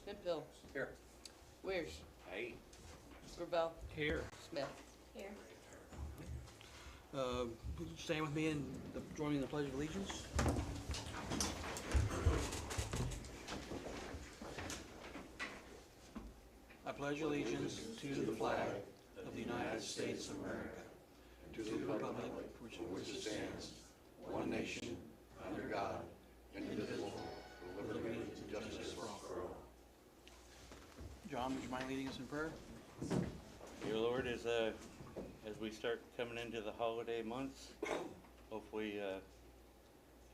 Hemp Hill. Here. Weirs. Hey. Gravel. Here. Smith. Here. Stand with me in joining the Pledge of Allegiance. I pledge allegiance to the flag of the United States of America, and to the republic for which it stands, one nation, under God, indivisible, with liberty and justice for all. John, would you mind leading us in prayer? Dear Lord, as we start coming into the holiday months, hopefully you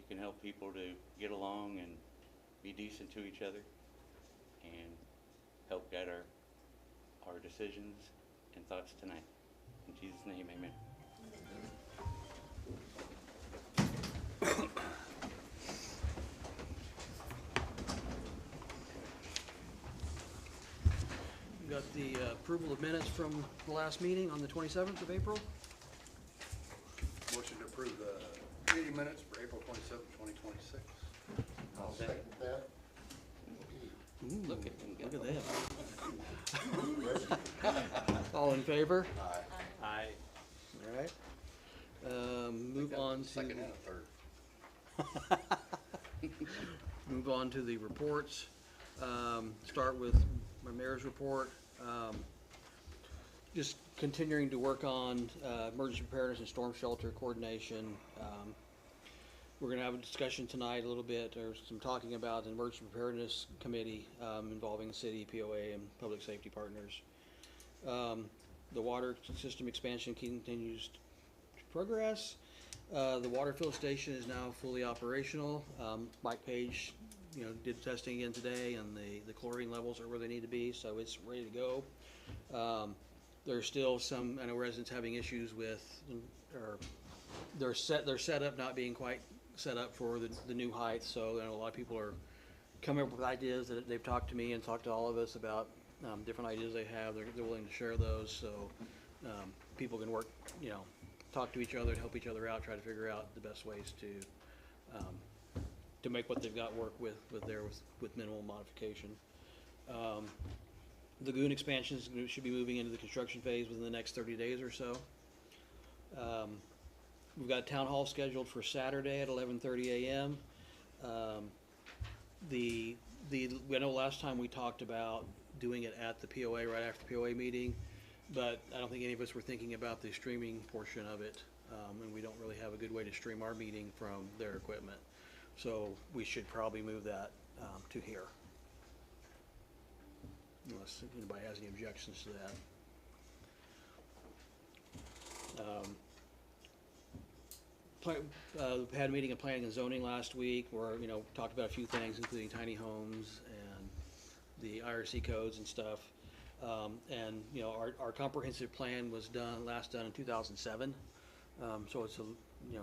can help people to get along and be decent to each other and help guide our decisions and thoughts tonight. In Jesus' name, amen. We've got the approval of minutes from the last meeting on the 27th of April. Motion to approve the meeting minutes for April 27th, 2026. I'll second that. Ooh, Look at him go. Look at that. All in favor? Aye. Aye. All right. Move on to Second and a third. move on to the reports. Start with my mayor's report. Just continuing to work on emergency preparedness and storm shelter coordination. We're going to have a discussion tonight a little bit, or some talking about an emergency preparedness committee involving the city, POA, and public safety partners. The water system expansion continues to progress. The water fill station is now fully operational. Mike Page, did testing again today, and the chlorine levels are where they need to be, so it's ready to go. There's still some, I know residents having issues with, or their setup not being quite set up for the new height, so a lot of people are coming up with ideas that they've talked to me and talked to all of us about different ideas they have. They're willing to share those, so people can work, talk to each other and help each other out, try to figure out the best ways to make what they've got work with minimal modification. Lagoon expansions should be moving into the construction phase within the next 30 days or so. We've got a town hall scheduled for Saturday at 11:30 a.m. I know last time we talked about doing it at the POA right after the POA meeting, but I don't think any of us were thinking about the streaming portion of it, and we don't really have a good way to stream our meeting from their equipment. So we should probably move that to here, unless anybody has any objections to that. We had a meeting of planning and zoning last week where, talked about a few things, including tiny homes and the IRC codes and stuff. Our comprehensive plan was last done in 2007. So it's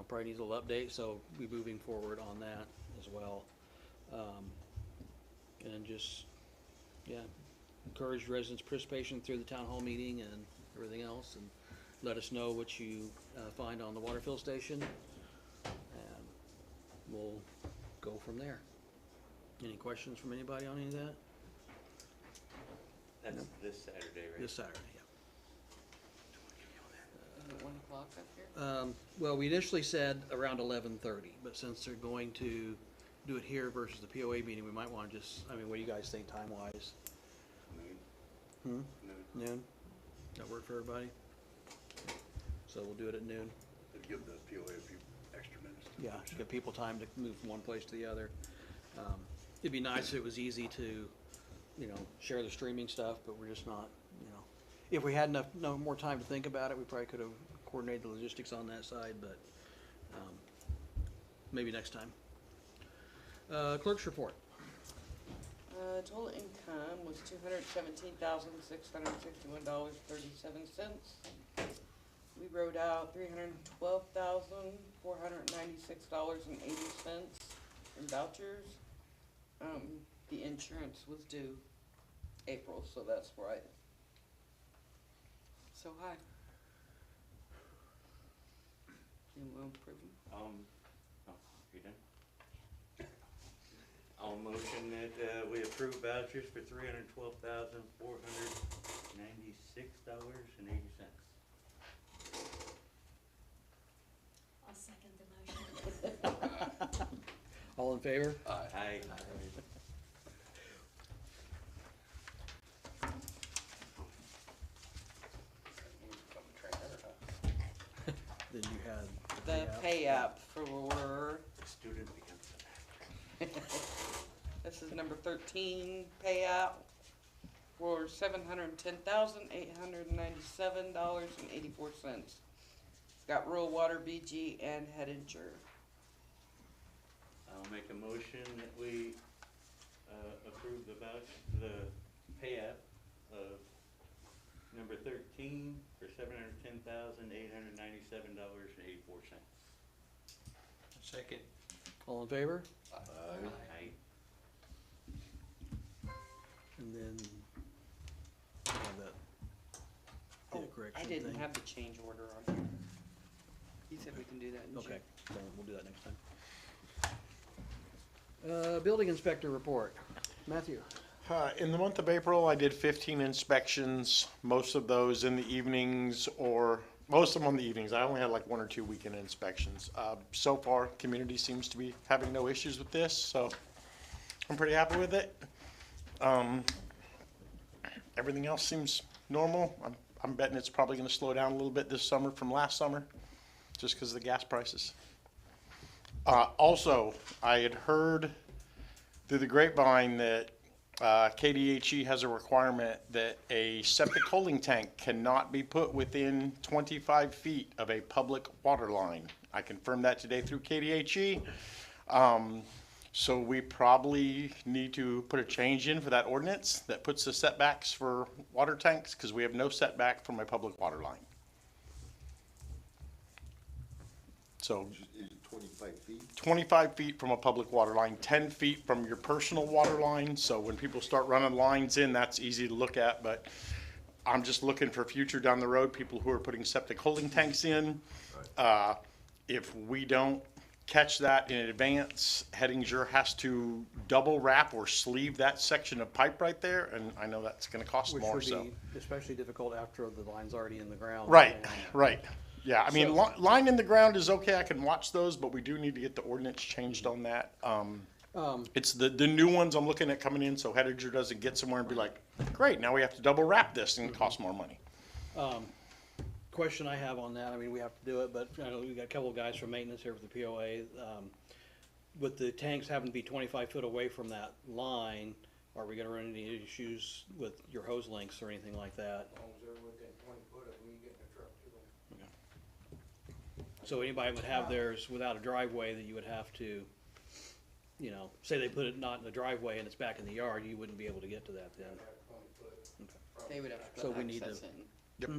probably needs a little update, so we'll be moving forward on that as well. And just, encourage residents' participation through the town hall meeting and everything else, and let us know what you find on the water fill station, and we'll go from there. Any questions from anybody on any of that? That's this Saturday, right? This Saturday, yeah. At 1 o'clock up here. Well, we initially said around 11:30, but since they're going to do it here versus the POA meeting, we might want to what do you guys think time-wise? Noon. Noon? That work for everybody? So we'll do it at noon. It'd give the POA a few extra minutes. Yeah, give people time to move from one place to the other. It'd be nice if it was easy to, share the streaming stuff, but we're just not, If we had no more time to think about it, we probably could have coordinated the logistics on that side, but maybe next time. Clerk's report. Total income was $217,661.37. We wrote out $312,496.80 in vouchers. The insurance was due April, so that's why it's so high. You will approve them? Oh, you done? I'll motion that, we approve vouchers for $312,496.80. I'll second the motion. All in favor? Aye. Then you had. The pay app for, Student becomes. this is number 13, pay app for $710,897.84. It's got rural water, BG, and head insurer. I'll make a motion that we, approve the pay app of number 13 for $710,897.84. Second. All in favor? Aye. And then, have that, Oh, the correction I didn't thing. have the change order on here. He said we can do that in June. Okay, so we'll do that next time. Building inspector report. Matthew? In the month of April, I did 15 inspections, most of those in the evenings, or most of them on the evenings. I only had like 1 or 2 weekend inspections. So far, community seems to be having no issues with this, so I'm pretty happy with it. Everything else seems normal. I'm betting it's probably gonna slow down a little bit this summer from last summer, just because of the gas prices. Also, I had heard through the grapevine that KDHE has a requirement that a septic holding tank cannot be put within 25 feet of a public water line. I confirmed that today through KDHE. So we probably need to put a change in for that ordinance that puts the setbacks for water tanks, because we have no setback from a public water line. So Is it 25 feet? 25 feet from a public water line, 10 feet from your personal water line. So when people start running lines in, that's easy to look at, but I'm just looking for future down the road, people who are putting septic holding tanks in. If we don't catch that in advance, Hettinger has to double wrap or sleeve that section of pipe right there, and I know that's gonna cost Which more, would so. be especially difficult after the line's already in the ground. Right, And- right. Yeah, I mean, So- line in the ground is okay, I can watch those, but we do need to get the ordinance changed on that. It's the new ones I'm looking at coming in, so Hettinger doesn't get somewhere and be like, great, now we have to double wrap this and it costs more money. Question I have on that, I mean, we have to do it, but I know we got a couple of guys from maintenance here for the POA. With the tanks having to be 25 foot away from that line, are we gonna run into any issues with your hose lengths or anything like that? As long as they're within 20 foot of me getting a truck to them. So anybody would have theirs without a driveway that you would have to, you know, say they put it not in the driveway and it's back in the yard, you wouldn't be able to get to that then. Have 20 foot. They would have to So put we need access to- in. Yep.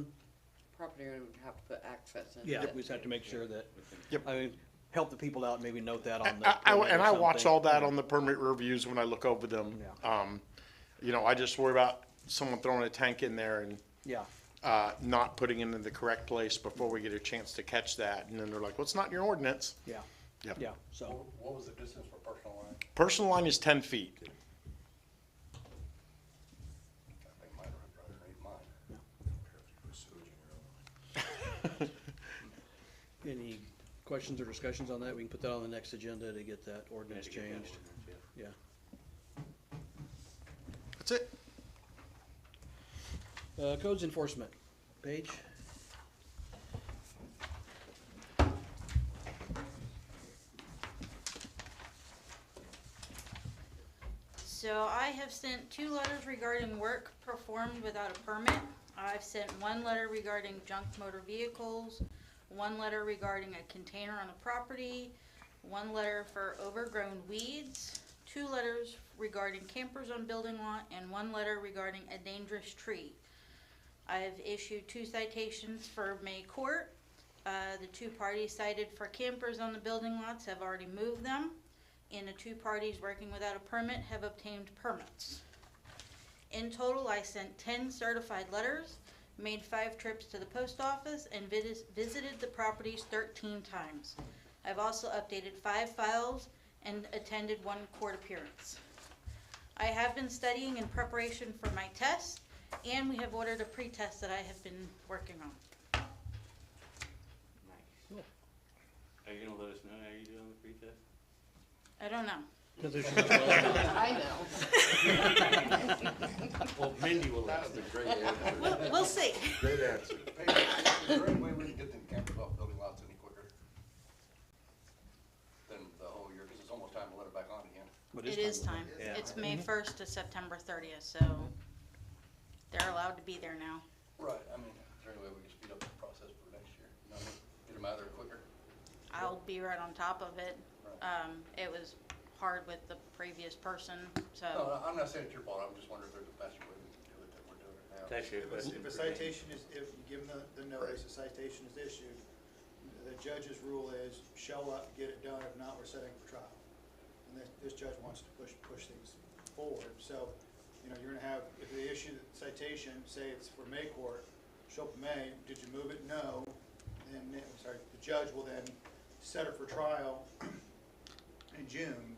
Property owner would have to put access in. Yeah, we just have to make sure that, Yep. I mean, help the people out, maybe note that on the. And permit or I watch something. all that on the permit reviews when I look over them. Yeah. You know, I just worry about someone throwing a tank in there and, Yeah, not putting it in the correct place before we get a chance to catch that. And then they're like, well, it's not in your ordinance. yeah, Yep. yeah, so, What was the distance for personal line? Personal line is 10 feet. I think mine would rather read mine. any questions or discussions on that? We can put that on the next agenda to get that ordinance Had to get that changed. ordinance, yeah. Yeah. That's it. Codes enforcement, Paige? So I have sent 2 letters regarding work performed without a permit. I've sent 1 letter regarding junk motor vehicles, 1 letter regarding a container on the property, 1 letter for overgrown weeds, 2 letters regarding campers on building lot, and 1 letter regarding a dangerous tree. I've issued 2 citations for May Court. The 2 parties cited for campers on the building lots have already moved them, and the 2 parties working without a permit have obtained permits. In total, I sent 10 certified letters, made 5 trips to the post office, and visited the properties 13 times. I've also updated 5 files and attended 1 court appearance. I have been studying in preparation for my test, and we have ordered a pre-test that I have been working on. Nice. Are you gonna let us know how you do on the pre-test? I don't know. I know. Well, Mindy will let us know. Great answer. We'll see. Great answer. Hey, is there any way we can get them campers off building lots any quicker than the whole year? Because it's almost time to let it back on again. It is time. Yeah. It's May 1st to September 30th, so they're allowed to be there now. Right, I mean, is there any way we can speed up the process for next year? You know, get them out of there quicker? I'll be right on top of it. Right. It was hard with the previous person, so. No, I'm not saying it's your fault, I'm just wondering if there's a faster way we can do it than we're doing it now. That's your question. If a citation is, if you give them the notice, a citation is issued, the judge's rule is show up, get it done, if not, we're setting for trial. And this judge wants to push things forward, so, you know, you're gonna have, if they issue the citation, say it's for May court, show up in May, did you move it? No, then, the judge will then set her for trial in June,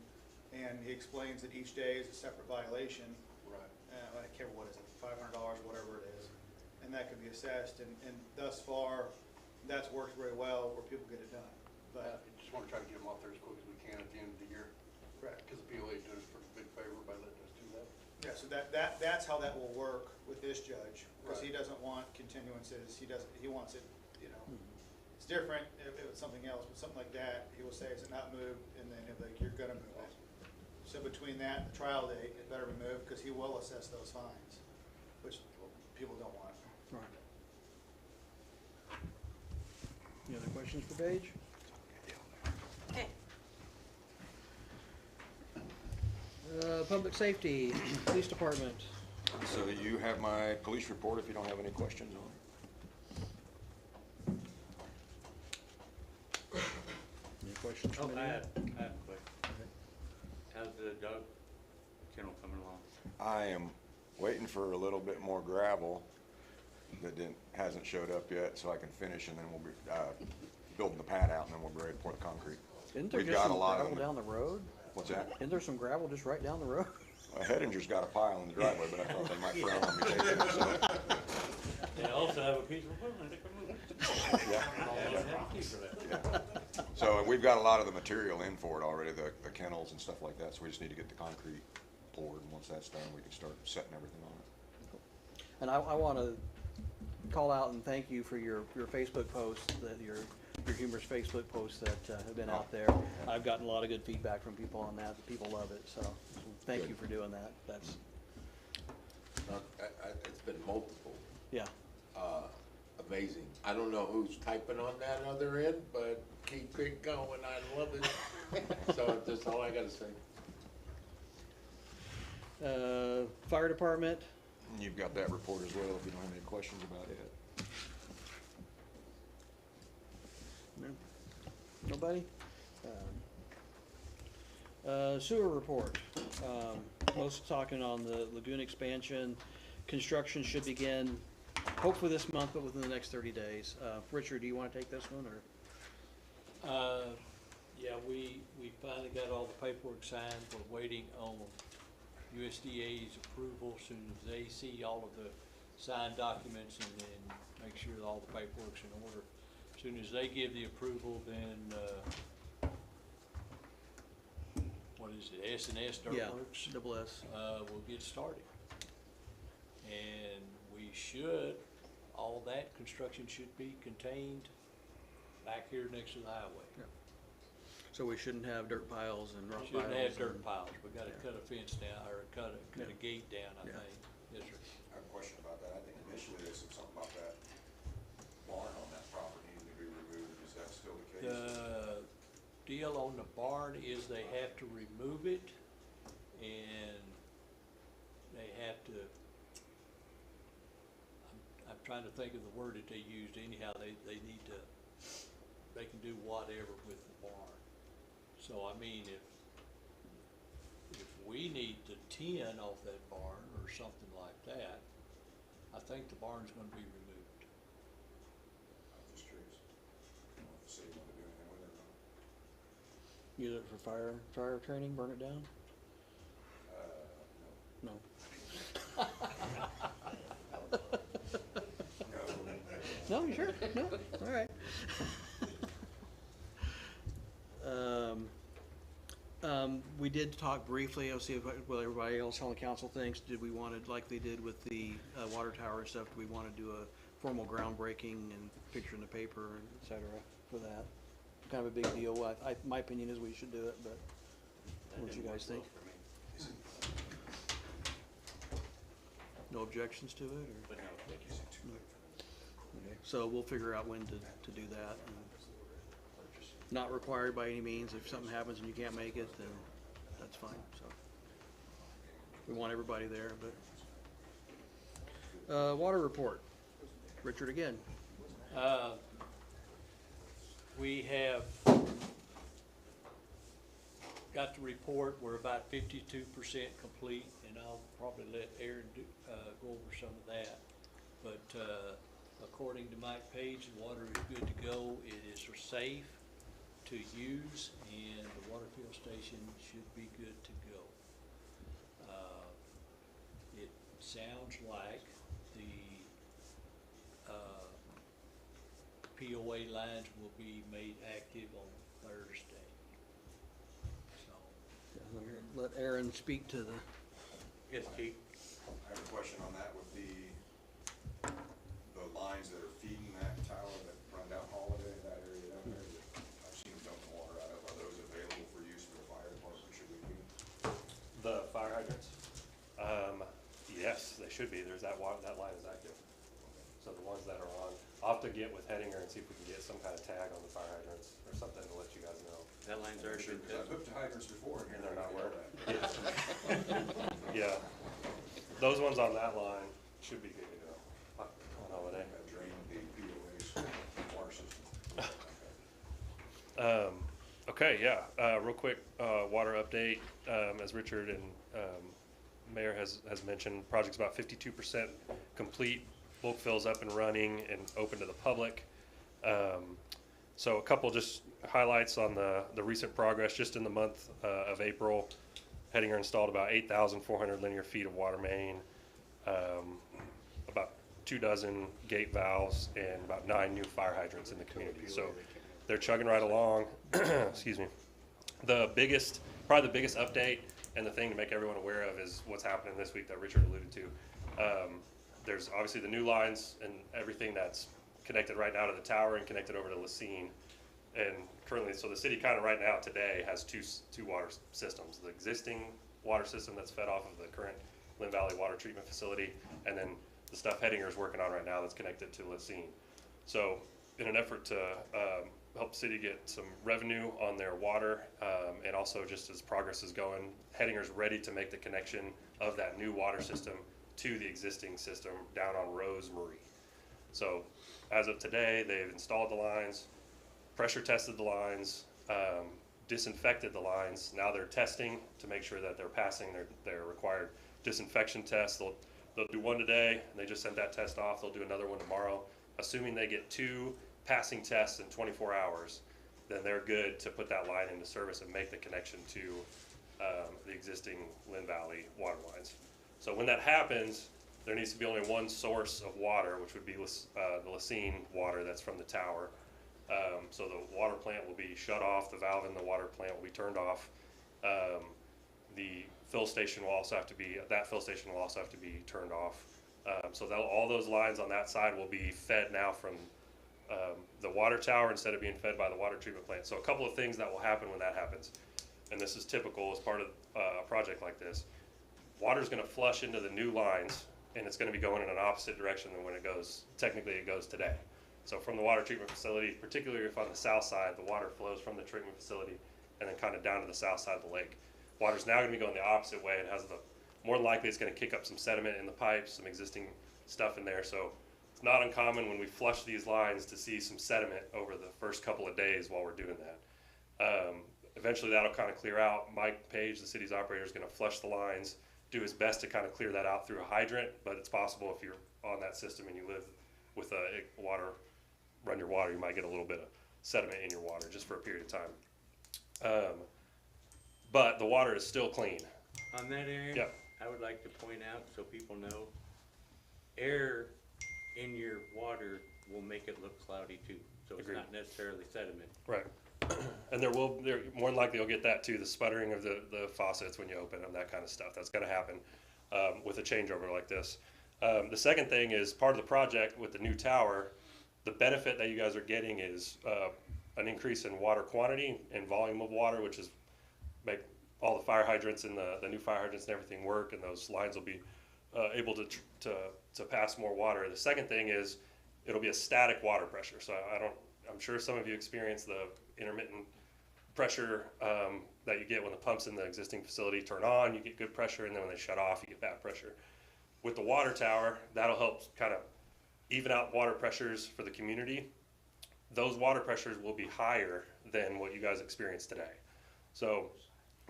and he explains that each day is a separate violation. Right. I can't remember what is it, $500, whatever it is, and that could be assessed, and thus far, that's worked very well where people get it done, But but, I just wanna try to get them off there as quick as we can at the end of the year, correct. because the POA did us a pretty big favor by letting us do that. Yeah, so that's how that will work with this judge, because he Right. doesn't want continuances, he wants it, you know, it's different if it's something else, but something like that, he will say, is it not moved, and then he'll be like, you're gonna move it. So between that and the trial date, it better be moved, because he will assess those fines, which people don't want. Right. Any other questions for Paige? Okay. Public safety, police department. So you have my police report if you don't have any questions on it. Any questions Oh, from I anyone? have a question. How's the dog kennel coming along? I am waiting for a little bit more gravel that hasn't showed up yet, so I can finish, and then we'll be building the pad out, and then we'll be ready to pour the concrete. Isn't there We've just got some a lot of gravel them. down the road? What's that? Isn't there some gravel just right down the road? Hedinger's got a pile in the driveway, but I thought they might frown on me taking it, so. They also have a piece of equipment that can move it. Yeah. Have a key for that. So we've got a lot of the material in for it already, the kennels and stuff like that, so we just need to get the concrete poured, and once that's done, we can start setting everything on it. And I want to call out and thank you for your Facebook posts, your humorous Facebook posts that have been out there. I've gotten a lot of good feedback from people on that. People love it, so thank Good. you for doing that. That's, It's been multiple, yeah. amazing. I don't know who's typing on that other end, but keep it going, I love it. So that's all I gotta say. Fire department, And you've got that report as well, if you don't have any questions about it. no? Nobody? Sewer report. Most talking on the lagoon expansion. Construction should begin hopefully this month, but within the next 30 days. Richard, do you want to take this one, or? Yeah, we finally got all the paperwork signed. We're waiting on USDA's approval. Soon as they see all of the signed documents and then make sure that all the paperwork's in order. Soon as they give the approval, then, what is it, S&S Yeah, Dirtworks? double S. We'll get started. And we should, all that construction should be contained back here next to the highway. So we shouldn't have dirt piles and rock We piles. shouldn't have dirt and- piles. We gotta Yeah. cut a fence down, or cut Yeah. a gate down, I Yeah. think. Yes, sir. I have a question about that. I think initially they said something about that barn on that property needing to be removed. Is that still the case? The deal on the barn is they have to remove it, and they have to, I'm trying to think of the word that they used anyhow, they need to, they can do whatever with the barn. So, I mean, if we need to tin off that barn or something like that, I think the barn's gonna be removed. I'm just curious. I don't know if the city wanted to do anything with it or not. Use it for fire training, burn it down? No. No, you sure? No? All right. We did talk briefly, I'll see what everybody else on the council thinks. Did we want to, like they did with the water tower and stuff, do we want to do a formal groundbreaking and picture in the paper, and et cetera, for that? Kind of a big deal. My opinion is we should do it, but what do you guys think? No objections to it, or? But no, Okay, so we'll figure out when to do that. And not required by any means. If something happens and you can't make it, then that's fine, so. We want everybody there, but. Water report. Richard again. We have got the report, we're about 52% complete, and I'll probably let Aaron go over some of that. But according to Mike Page, the water is good to go. It is safe to use, and the water fill station should be good to go. It sounds like the POA lines will be made active on Thursday. So, Let Aaron speak to the. yes, Keith? I have a question on that with the lines that are feeding that tower that run down Holiday, that area down there, that I've seen them dumping water out of. Are those available for use for the fire department? Should we be? The fire hydrants? Yes, they should be. There's that water, that line is active. So the ones that are on, I'll have to get with Hettinger and see if we can get some kind of tag on the fire hydrants or something to let you guys know. That line's already been I've cut. hooked to hydrants before, and They're not failed working. that. Yeah. Those ones on that line should be good to go on Holiday. That drained the POA's water system. Okay, yeah, real quick, water update, as Richard and, Mayor has mentioned, project's about 52% complete, bulk fills up and running and open to the public. So a couple just highlights on the recent progress, just in the month, of April, Hettinger installed about 8,400 linear feet of water main, about 24 gate valves, and about 9 new fire hydrants in the community. So they're chugging right along. Excuse me. Probably the biggest update and the thing to make everyone aware of is what's happening this week that Richard alluded to. There's obviously the new lines and everything that's connected right now to the tower and connected over to Lacine. And currently, so the city kind of right now today has two water systems. The existing water system that's fed off of the current Lynn Valley Water Treatment Facility, and then the stuff Hettinger's working on right now that's connected to Lacine. So in an effort to help the city get some revenue on their water, and also just as progress is going, Hettinger's ready to make the connection of that new water system to the existing system down on Rosemary. So as of today, they've installed the lines, pressure tested the lines, disinfected the lines. Now they're testing to make sure that they're passing their required disinfection tests. They'll do one today, and they just sent that test off. They'll do another one tomorrow. Assuming they get 2 passing tests in 24 hours, then they're good to put that line into service and make the connection to the existing Lynn Valley water lines. So when that happens, there needs to be only one source of water, which would be the Lacine water that's from the tower. So the water plant will be shut off, the valve in the water plant will be turned off. The fill station will also have to be, turned off. So all those lines on that side will be fed now from the water tower instead of being fed by the water treatment plant. So a couple of things that will happen when that happens, and this is typical as part of a project like this. Water's gonna flush into the new lines, and it's gonna be going in an opposite direction than when it goes today. So from the water treatment facility, particularly if on the south side, the water flows from the treatment facility and then kind of down to the south side of the lake. Water's now gonna be going the opposite way, and more than likely it's gonna kick up some sediment in the pipes, some existing stuff in there. So it's not uncommon when we flush these lines to see some sediment over the first couple of days while we're doing that. Eventually that'll kind of clear out. Mike Page, the city's operator, is gonna flush the lines, do his best to kind of clear that out through a hydrant, but it's possible if you're on that system and you live with run your water, you might get a little bit of sediment in your water just for a period of time. But the water is still clean. On that, Aaron, Yeah. I would like to point out, so people know, air in your water will make it look cloudy too. So it's Agreed. not necessarily sediment. Right. And there more than likely you'll get that too, the sputtering of the faucets when you open them, that kind of stuff. That's gonna happen, with a changeover like this. The second thing is part of the project with the new tower, the benefit that you guys are getting is, an increase in water quantity and volume of water, which is make all the fire hydrants and the new fire hydrants and everything work, and those lines will be, able to pass more water. The second thing is, it'll be a static water pressure, so I'm sure some of you experience the intermittent pressure that you get when the pumps in the existing facility turn on, you get good pressure, and then when they shut off, you get bad pressure. With the water tower, that'll help kind of even out water pressures for the community. Those water pressures will be higher than what you guys experience today. So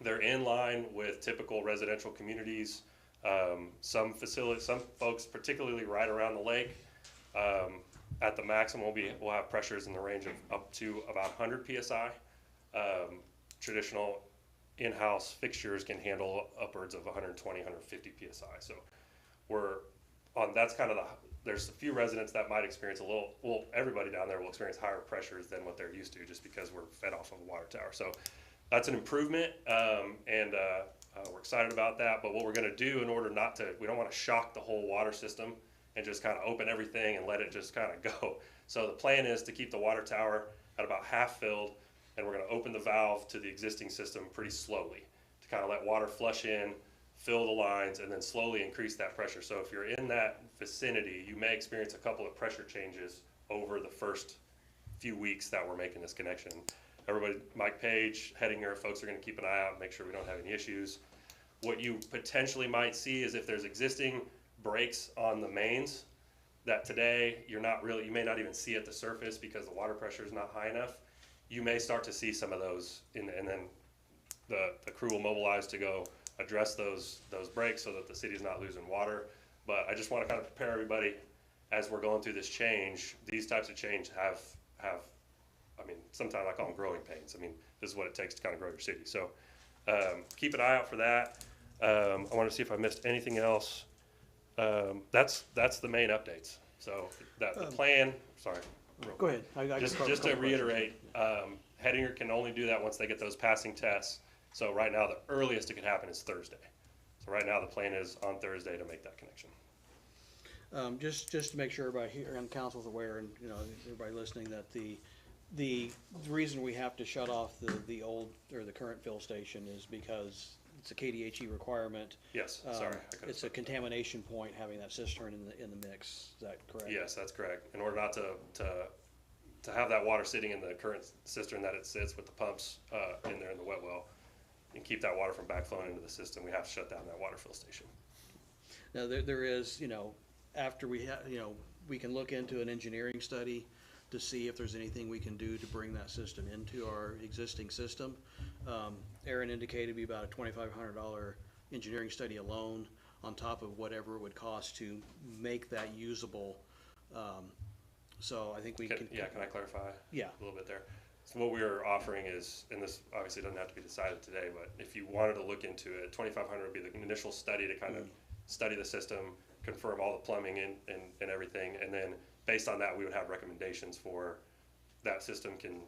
they're in line with typical residential communities. Some folks, particularly right around the lake, at the maximum we'll have pressures in the range of up to about 100 psi. Traditional in-house fixtures can handle upwards of 120, 150 psi. So that's kind of there's a few residents that might experience everybody down there will experience higher pressures than what they're used to, just because we're fed off of a water tower. So that's an improvement, and we're excited about that. But what we're gonna do in order we don't wanna shock the whole water system and just kind of open everything and let it just kind of go. So the plan is to keep the water tower at about half filled, and we're gonna open the valve to the existing system pretty slowly to kind of let water flush in, fill the lines, and then slowly increase that pressure. So if you're in that vicinity, you may experience a couple of pressure changes over the first few weeks that we're making this connection. Everybody, Mike Page, Hettinger, folks are gonna keep an eye out and make sure we don't have any issues. What you potentially might see is if there's existing breaks on the mains that today you may not even see at the surface because the water pressure is not high enough, you may start to see some of those and then the crew will mobilize to go address those breaks so that the city's not losing water. But I just want to kind of prepare everybody as we're going through this change. These types of change have I mean, sometimes I call them growing pains. I mean, this is what it takes to kind of grow your city. So keep an eye out for that. I want to see if I missed anything else. That's the main updates. So the plan, sorry. Go ahead. I Just got a to couple reiterate, Hettinger can only do that once they get those passing tests. So right now, the earliest it could happen is Thursday. So right now, the plan is on Thursday to make that connection. Just to make sure everybody here and council's aware, and everybody listening, that the reason we have to shut off the old or the current fill station is because it's a KDHE requirement. Yes, sorry. I could've It's a said that. contamination point having that cistern in the mix. Is that correct? Yes, that's correct. In order not to have that water sitting in the current cistern that it sits with the pumps in there in the wet well, and keep that water from backflowing into the system, we have to shut down that water fill station. Now, there is, after we we can look into an engineering study to see if there's anything we can do to bring that system into our existing system. Aaron indicated it'd be about a $2,500 engineering study alone, on top of whatever it would cost to make that usable. So I think we can. Can I clarify? Yeah. A little bit there. So what we are offering is, and this obviously doesn't have to be decided today, but if you wanted to look into it, 2,500 would be the initial study to kind of study the system, confirm all the plumbing and everything, and then based on that, we would have recommendations for that system can,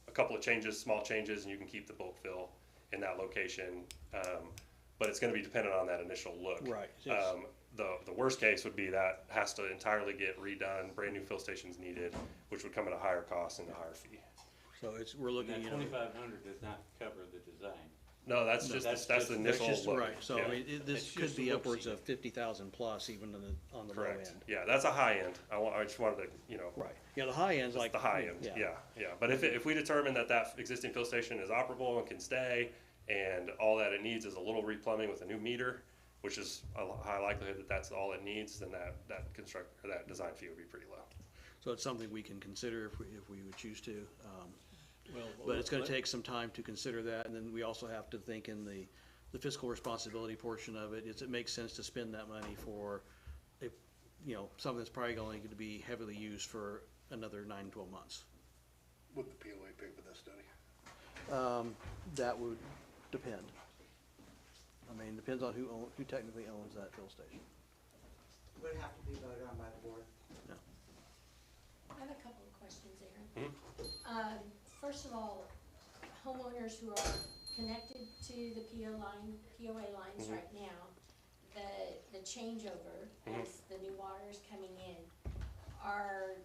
a couple of changes, small changes, and you can keep the bulk fill in that location. But it's gonna be dependent on that initial look. Right. The worst case would be that has to entirely get redone, brand new fill stations needed, which would come at a higher cost and a higher fee. So we're looking, And that 2,500 does not cover the design. No, that's just the initial look. right. So Yeah. I mean, this It's could just be a look upwards see. of 50,000 plus, even on the low Correct. end. Yeah, that's a high end. I just wanted to, Right. Yeah, the high end's that's like the high end. Yeah. But if we determine that existing fill station is operable and can stay, and all that it needs is a little replumbing with a new meter, which is a high likelihood that that's all it needs, then that design fee would be pretty low. So it's something we can consider if we would choose to. Well, But it's gonna let- take some time to consider that, and then we also have to think in the fiscal responsibility portion of it. It makes sense to spend that money for, something that's probably going to be heavily used for another 9 to 12 months. Would the POA pay for that study? that would depend. I mean, depends on who technically owns that fill station. Would have to be voted on by the board. I have a couple of questions, Aaron. First of all, homeowners who are connected to the POA lines right now, the changeover as the new water is coming in, are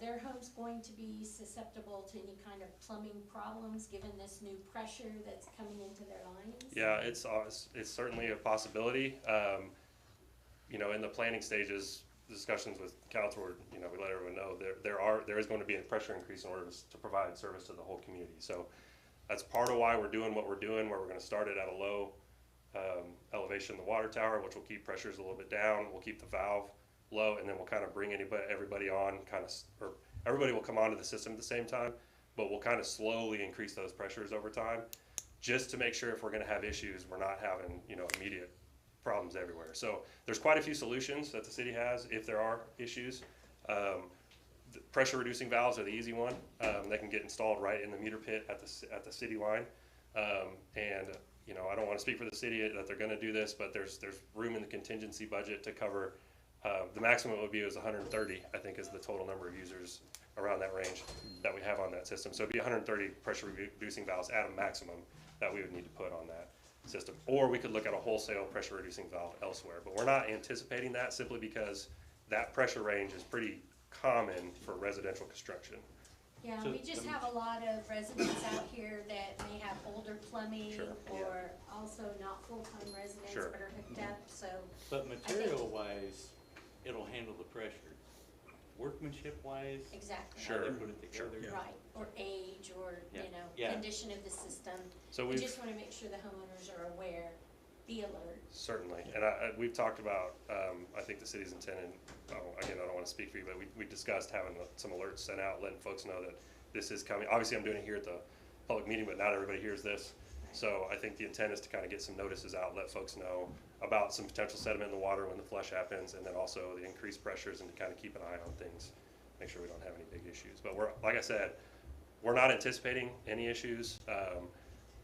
their homes going to be susceptible to any kind of plumbing problems given this new pressure that's coming into their lines? Yeah, it's certainly a possibility. You know, in the planning stages, discussions with council, you know, we let everyone know there is going to be a pressure increase in order to provide service to the whole community. So that's part of why we're doing what we're doing, where we're going to start it at a low elevation in the water tower, which will keep pressures a little bit down. We'll keep the valve low, and then we'll kind of bring everybody on, or everybody will come onto the system at the same time, but we'll kind of slowly increase those pressures over time, just to make sure if we're going to have issues, we're not having, you know, immediate problems everywhere. So there's quite a few solutions that the city has if there are issues. The pressure reducing valves are the easy one. They can get installed right in the meter pit at the city line. And you know, I don't want to speak for the city that they're going to do this, but there's room in the contingency budget to cover. The maximum it would be is 130, I think, is the total number of users around that range that we have on that system. So it'd be 130 pressure reducing valves at a maximum that we would need to put on that system. Or we could look at a wholesale pressure reducing valve elsewhere. But we're not anticipating that, simply because that pressure range is pretty common for residential construction. Yeah, So, we just have a lot of residents out here that may have older plumbing Sure. or also not full-time residents Sure. but are hooked up, so. But material-wise, it'll handle the pressure. Workmanship-wise, Exactly. how they Sure. put it together. Right, or age, or, Yeah. you know, Yeah. condition of the system. So We we've just wanna make sure the homeowners are aware, be alert. certainly, and we've talked about, I think the city's intended, again, I don't want to speak for you, but we discussed having some alerts sent out, letting folks know that this is coming. Obviously, I'm doing it here at the public meeting, but not everybody hears this. So I think the intent is to kind of get some notices out, let folks know about some potential sediment in the water when the flush happens, and then also the increased pressures, and to kind of keep an eye on things, make sure we don't have any big issues. But like I said, we're not anticipating any issues,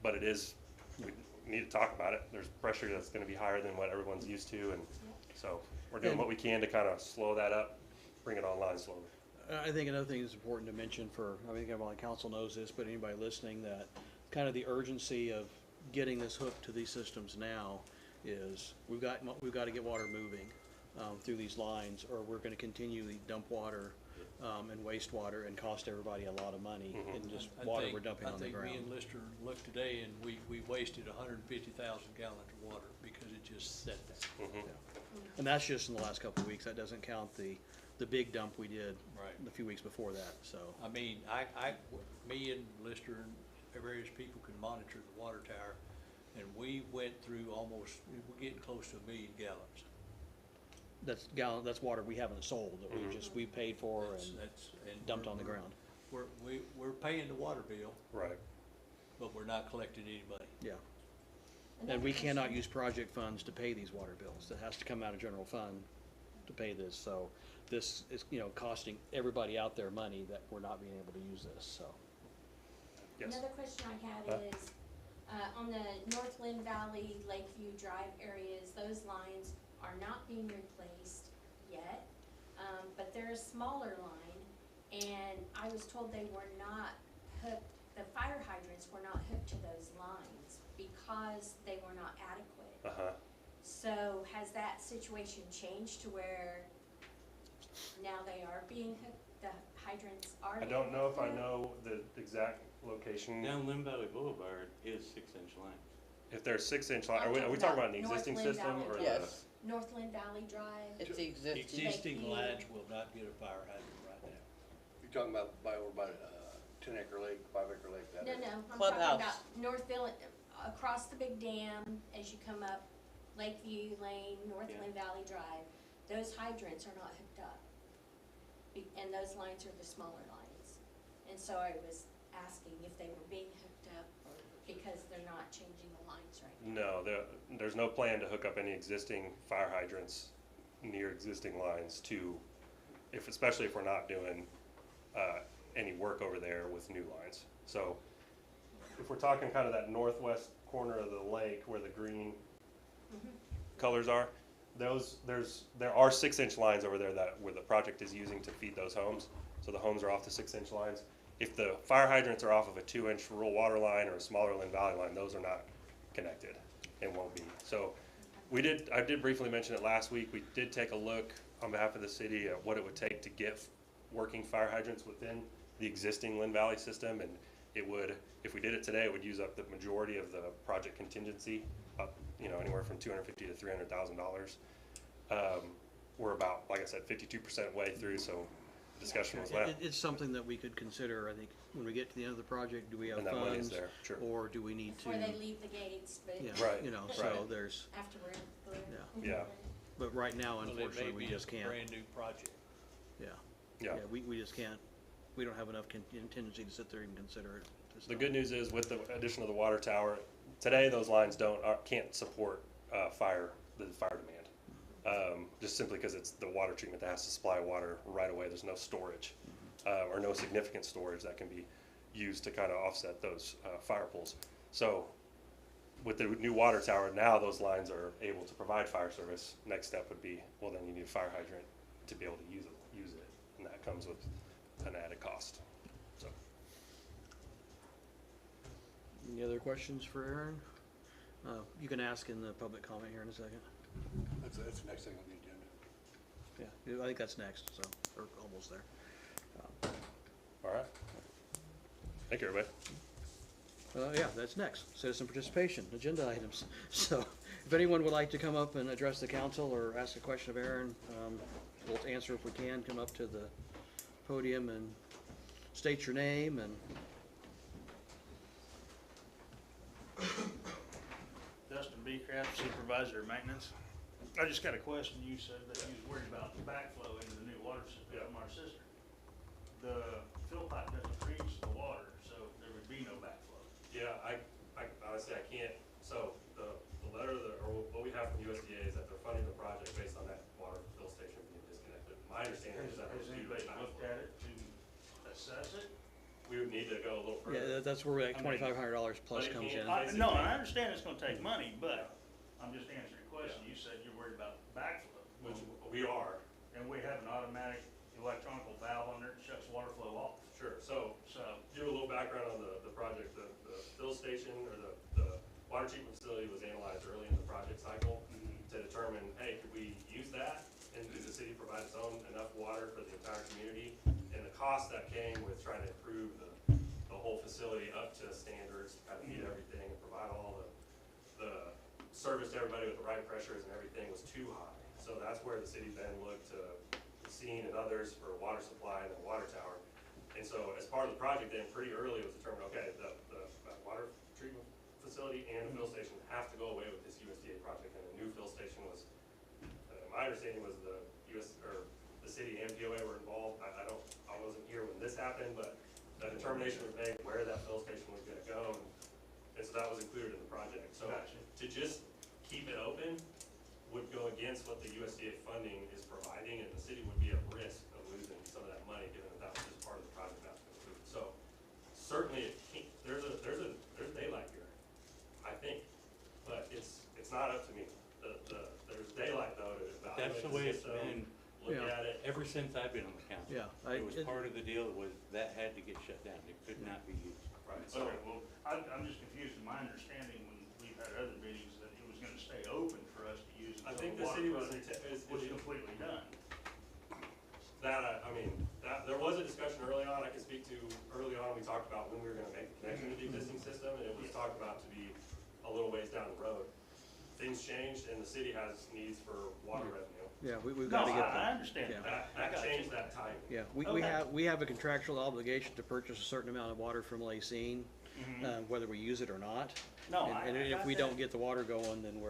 but we need to talk about it. There's pressure that's going to be higher than what everyone's used to, and so we're doing what we can to kind of slow that up, bring it online slowly. I think another thing that's important to mention I think everyone on council knows this, but anybody listening, that kind of the urgency of getting this hooked to these systems now is we've got to get water moving through these lines, or we're going to continue to dump water and wastewater and cost everybody a lot of money in just water we're dumping on the I think me ground. and Lister looked today and we wasted 150,000 gallons of water because it just sat there. And that's just in the last couple of weeks. That doesn't count the big dump we did Right. a few weeks before that, so. I mean, me and Lister and various people can monitor the water tower, and we went through we're getting close to 1 million gallons. That's water we haven't sold, that we paid for and And dumped on the ground. We're paying the water bill, Right. but we're not collecting any money. Yeah. Another And we cannot question- use project funds to pay these water bills. It has to come out of general fund to pay this, so this is, costing everybody out there money that we're not being able to use this, so. Yes. Another question I had is, on the Northland Valley, Lakeview Drive areas, those lines are not being replaced yet, but they're a smaller line, and I was told they were not hooked, the fire hydrants were not hooked to those lines because they were not adequate. Uh-huh. So has that situation changed to where now they are being hooked, the hydrants are I being don't know if I hooked up? know the exact location. Down Lim Valley Boulevard is 6-inch lines. If there's 6-inch line, I'm are we talking talking about about an existing Northland system Valley or Drive. the? Yes, Northland Valley Drive. it's the existing. Existing Lakeview. lines will not get a fire hydrant right now. You're talking about over by 10 acre lake, 5 acre lake, that No, area? no, I'm Clubhouse. talking about Northville, across the big dam, as you come up Lakeview Lane, Northland Valley Drive. Those hydrants are not hooked up. And those lines are the smaller lines. And so I was asking if they were being hooked up, or because they're not changing the lines right now. No, there's no plan to hook up any existing fire hydrants near existing lines especially if we're not doing any work over there with new lines. So if we're talking kind of that northwest corner of the lake where the green colors are, there are 6-inch lines over there where the project is using to feed those homes. So the homes are off the 6-inch lines. If the fire hydrants are off of a 2-inch rural water line or a smaller Lynn Valley line, those are not connected and won't be. So I did briefly mention it last week. We did take a look on behalf of the city at what it would take to get working fire hydrants within the existing Lynn Valley system, and it would, if we did it today, it would use up the majority of the project contingency, up, anywhere from $250,000 to $300,000. We're about, like I said, 52% way through, so the discussion was left. It's something that we could consider, I think, when we get to the end of the project. Do we have And that money's funds? there, sure. Or do we need to? Before they leave the gates, but. Yeah, Right, so right. there's, After we're. Yeah. but right now, Well, it unfortunately, may we be a just can't. brand new project. Yeah. Yeah. We just can't, we don't have enough contingency to sit there and consider it. this The time. good news is with the addition of the water tower, today those lines can't support the fire demand. Just simply because it's the water treatment that has to supply water right away. There's no storage or no significant storage that can be used to kind of offset those fire pools. So with the new water tower, now those lines are able to provide fire service. Next step would be, well, then you need a fire hydrant to be able to use it. And that comes with an added cost. So. Any other questions for Aaron? You can ask in the public comment here in a second. That's the next thing on the agenda. Yeah, I think that's next, so, or almost there. All right. Thank you, everybody. Yeah, that's next, citizen participation, agenda items. So, if anyone would like to come up and address the council or ask a question of Aaron, we'll answer if we can. Come up to the podium and state your name and. Dustin Beecraft, Supervisor of Maintenance. I just got a question. You said that you was worried about the backflow into the new water system from our cistern. The fill pipe doesn't reach the water, so there would be no backflow. Yeah, I honestly, I can't, so the letter or what we have from USDA is that they're funding the project based on that water fill station being disconnected. My understanding is that Has there's anybody looked at it to assess it? We would need to go a little further. Yeah, that's where that I mean, $2,500 plus but it comes in. can't- No, I understand it's gonna take money, but I'm just answering a question. You said you're worried about backflow. Which we are, And we have an automatic electronic valve on there that shuts water flow off. sure. So, So, give a little background on the project. The fill station or the water treatment facility was analyzed early in the project cycle to determine, hey, could we use that? And does the city provide its own enough water for the entire community? And the cost that came with trying to improve the whole facility up to standards, kind of meet everything and provide all the service to everybody with the right pressures and everything was too high. So that's where the city then looked to Scene and others for water supply and the water tower. And so as part of the project then, pretty early it was determined, okay, the water treatment facility and the fill station have to go away with this USDA project. And a new fill station was, my understanding was the city and POA were involved. I wasn't here when this happened, but the determination was made where that fill station was gonna go. And so that was included in the project. So Gotcha. to just keep it open would go against what the USDA funding is providing, and the city would be at risk of losing some of that money, given that that was just part of the project that was included. So certainly, it can't, there's daylight here, I think, but it's not up to me. There's daylight though to evaluate That's the the way it's system, been look Yeah. at it. ever since I've been on the council. Yeah, It was part of the deal was that had to get shut down. It could not be used. Right, so, okay, well, I'm just confused in my understanding when we've had other meetings that it was gonna stay open for us to use. I until think the water city was, project was completely done. There was a discussion early on, I can speak to, early on, we talked about when we were gonna make the connection to the existing system, and it was talked about to be a little ways down the road. Things changed, and the city has needs for water revenue. Yeah, we've No, got to get I that. understand Yeah. that. I That got you. changed that timing. Yeah, Okay. we have a contractual obligation to purchase a certain amount of water from Lacine, whether we use it or not. No, And I if got we that. don't get the water going, then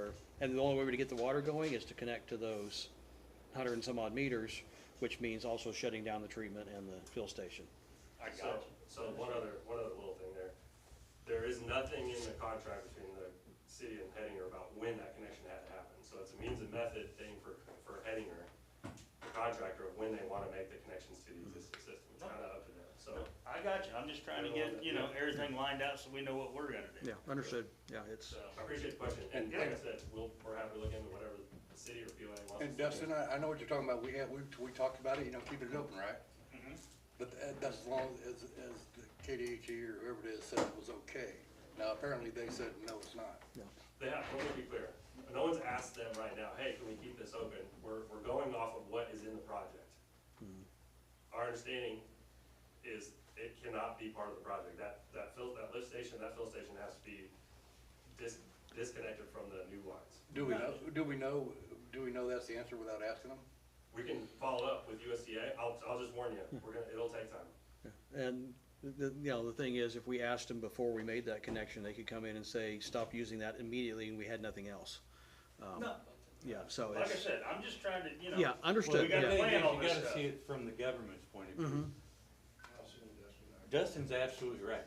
and the only way to get the water going is to connect to those 100 and some odd meters, which means also shutting down the treatment and the fill station. I got you. So one other little thing there. There is nothing in the contract between the city and Hettinger about when that connection had to happen. So it's a means and method thing for Hettinger, the contractor, of when they wanna make the connections to the existing system. It's kinda up to them, so. I got you. I'm just trying to get, you know, everything lined out so we know what we're gonna do. Yeah, understood. Yeah, it's, So, I appreciate the question, and like I said, we're happy to look into whatever the city or POA wants. And Dustin, I know what you're talking about, we talked about it, you know, keeping it open, right? mhm. But that's as long as the KDHE or whoever it is said it was okay. Now, apparently they said, no, it's not. They have, let me be clear, no one's asked them right now, hey, can we keep this open? We're going off of what is in the project. Our understanding is it cannot be part of the project. That lift station, that fill station has to be disconnected from the new lines. Do we know that's the answer without asking them? We can follow up with USDA, I'll just warn you, it'll take time. and you know, the thing is, if we asked them before we made that connection, they could come in and say, stop using that immediately, and we had nothing else. No, Yeah, so like I it's, said, I'm just trying to, you know. yeah, understood, Well, we gotta, yeah. plan all this you gotta stuff. see it from the government's point of view. Mhm. Dustin's absolutely right.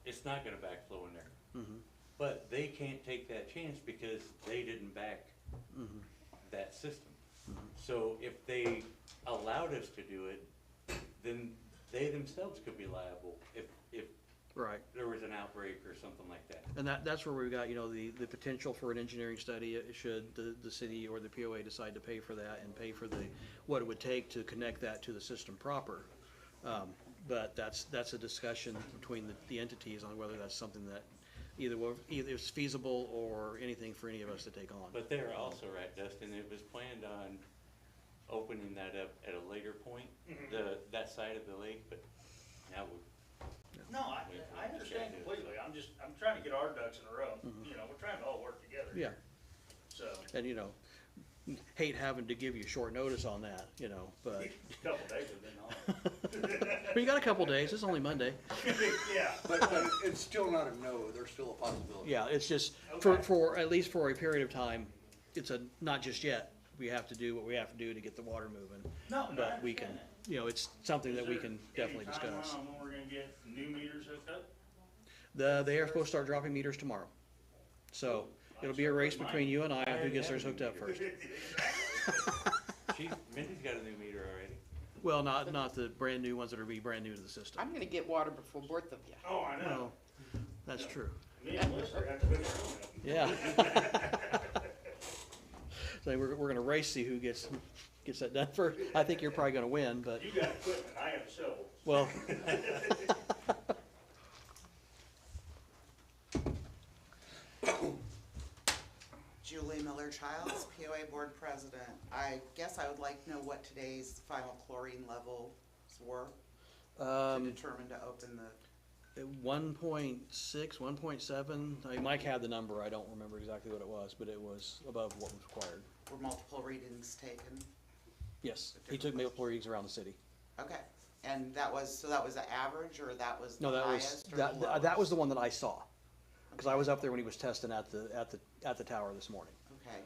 It's not gonna backflow in there. Mhm. But they can't take that chance because they didn't back Mhm. that system. So if they allowed us to do it, then they themselves could be liable if Right. there was an outbreak or something like that. And that's where we've got, you know, the potential for an engineering study, should the city or the POA decide to pay for that and pay for what it would take to connect that to the system proper. But that's a discussion between the entities on whether that's something that either is feasible or anything for any of us to take on. But they're also right, Dustin, it was planned on opening that up at a later point, that side of the lake, but now we're. No, I understand completely. I'm trying to get our ducks in a row. You know, we're trying to all work together. Yeah, So, and you know, hate having to give you short notice on that, you know, but, a couple days have been on. but you got a couple days, it's only Monday. Yeah. But it's still not a no, there's still a possibility. Yeah, it's just, Okay. for, at least for a period of time, it's not just yet. We have to do what we have to do to get the water moving. No, I But we can, understand you know, it's something that we can Is there definitely any timeline discuss. on when we're gonna get new meters hooked up? They are supposed to start dropping meters tomorrow. So it'll be a race between you and I on who gets theirs hooked up first. Mindy's got a new meter already. Well, not the brand new ones that are be brand new to the system. I'm gonna get water before both of you. Oh, I know. Well, that's true. Me and Lister have to finish doing Yeah. So we're gonna race, see who gets that done first. I think you're probably gonna win, but, it. You got equipment, I have a shovel. well, Julie Miller-Childs, POA Board President. I guess I would like to know what today's final chlorine levels were to determine to open the, 1.6, 1.7, Mike had the number, I don't remember exactly what it was, but it was above what was required. were multiple readings taken? Yes, he took multiple readings around the city. Okay, and that was the average, or that was the No, that was, highest or the lowest? that was the one that I saw, because I was up there when he was testing at the tower this morning. Okay,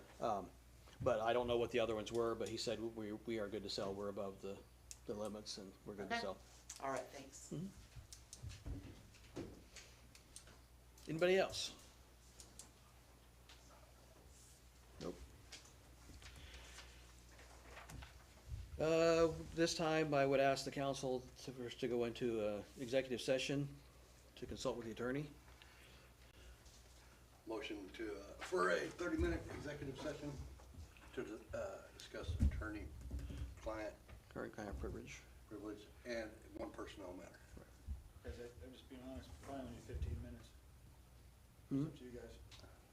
But I don't know what the other ones were, but he said we are good to sell, we're above the limits and we're good to Okay. sell. all right, thanks. Anybody else? Nope. This time, I would ask the council to go into executive session to consult with the attorney. Motion for a 30-minute executive session to discuss attorney-client Current kind of privilege. privilege and one personnel matter. I'm just being honest, probably only need 15 minutes. Hmm? It's up to you guys.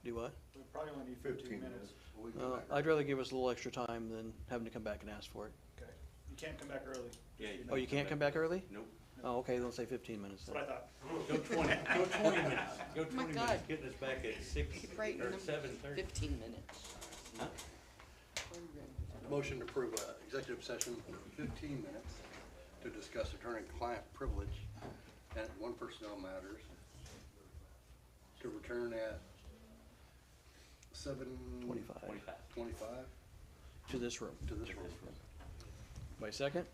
Do what? We probably only need 15 minutes. We can go back. I'd rather give us a little extra time than having to come back and ask for it. Okay. You can't come back early. Yeah, just so Oh, you can't come back early? Nope. Oh, okay, then say 15 minutes That's then. what I thought. Go 20 minutes. Go my 20 God. minutes, getting us back at 6 Keep writing or them. 7:30. 15 minutes. Huh? Motion to approve executive session for 15 minutes to discuss attorney-client privilege and one personnel matters. To return at 7:25 25. To this room. to this room. By second?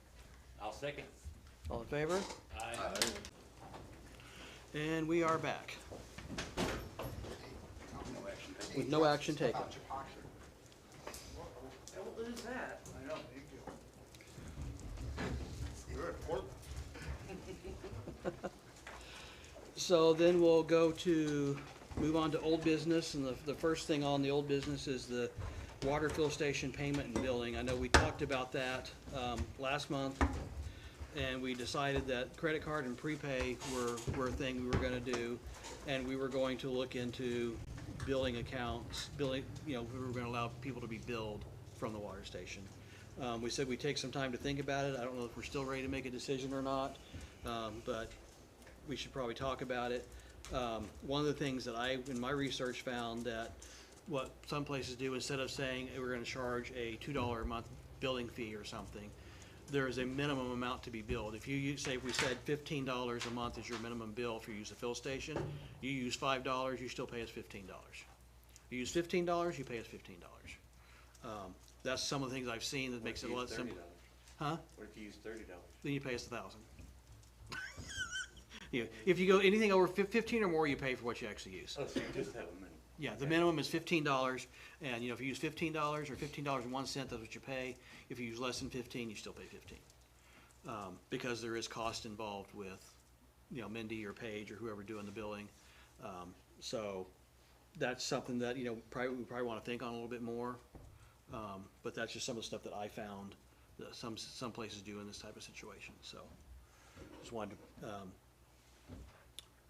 I'll second. All in favor? Aye. And we are back No action taken. with no action taken. Don't lose that. I know, thank you. Good. So then we'll move on to old business, and the first thing on the old business is the water fill station payment and billing. I know we talked about that, last month, and we decided that credit card and prepay were a thing we were gonna do, and we were going to look into billing accounts, we were gonna allow people to be billed from the water station. We said we'd take some time to think about it. I don't know if we're still ready to make a decision or not, but we should probably talk about it. One of the things that I, in my research, found that what some places do, instead of saying we're gonna charge a $2 a month billing fee or something, there is a minimum amount to be billed. If you say, if we said $15 a month is your minimum bill if you use a fill station, you use $5, you still pay us $15. You use $15, you pay us $15. That's some of the things I've seen that makes it a lot simpler. Huh? What if you use $30? Then you pay us $1,000. If you go anything over 15 or more, you pay for what you actually use. Oh, so you just have a minimum. Yeah, the minimum is $15, and if you use $15 or $15.01, that's what you pay. If you use less than 15, you still pay 15. Because there is cost involved with, Mindy or Paige or whoever doing the billing. So that's something that, we probably want to think on a little bit more. But that's just some of the stuff that I found that some places do in this type of situation, so. Just wanted to,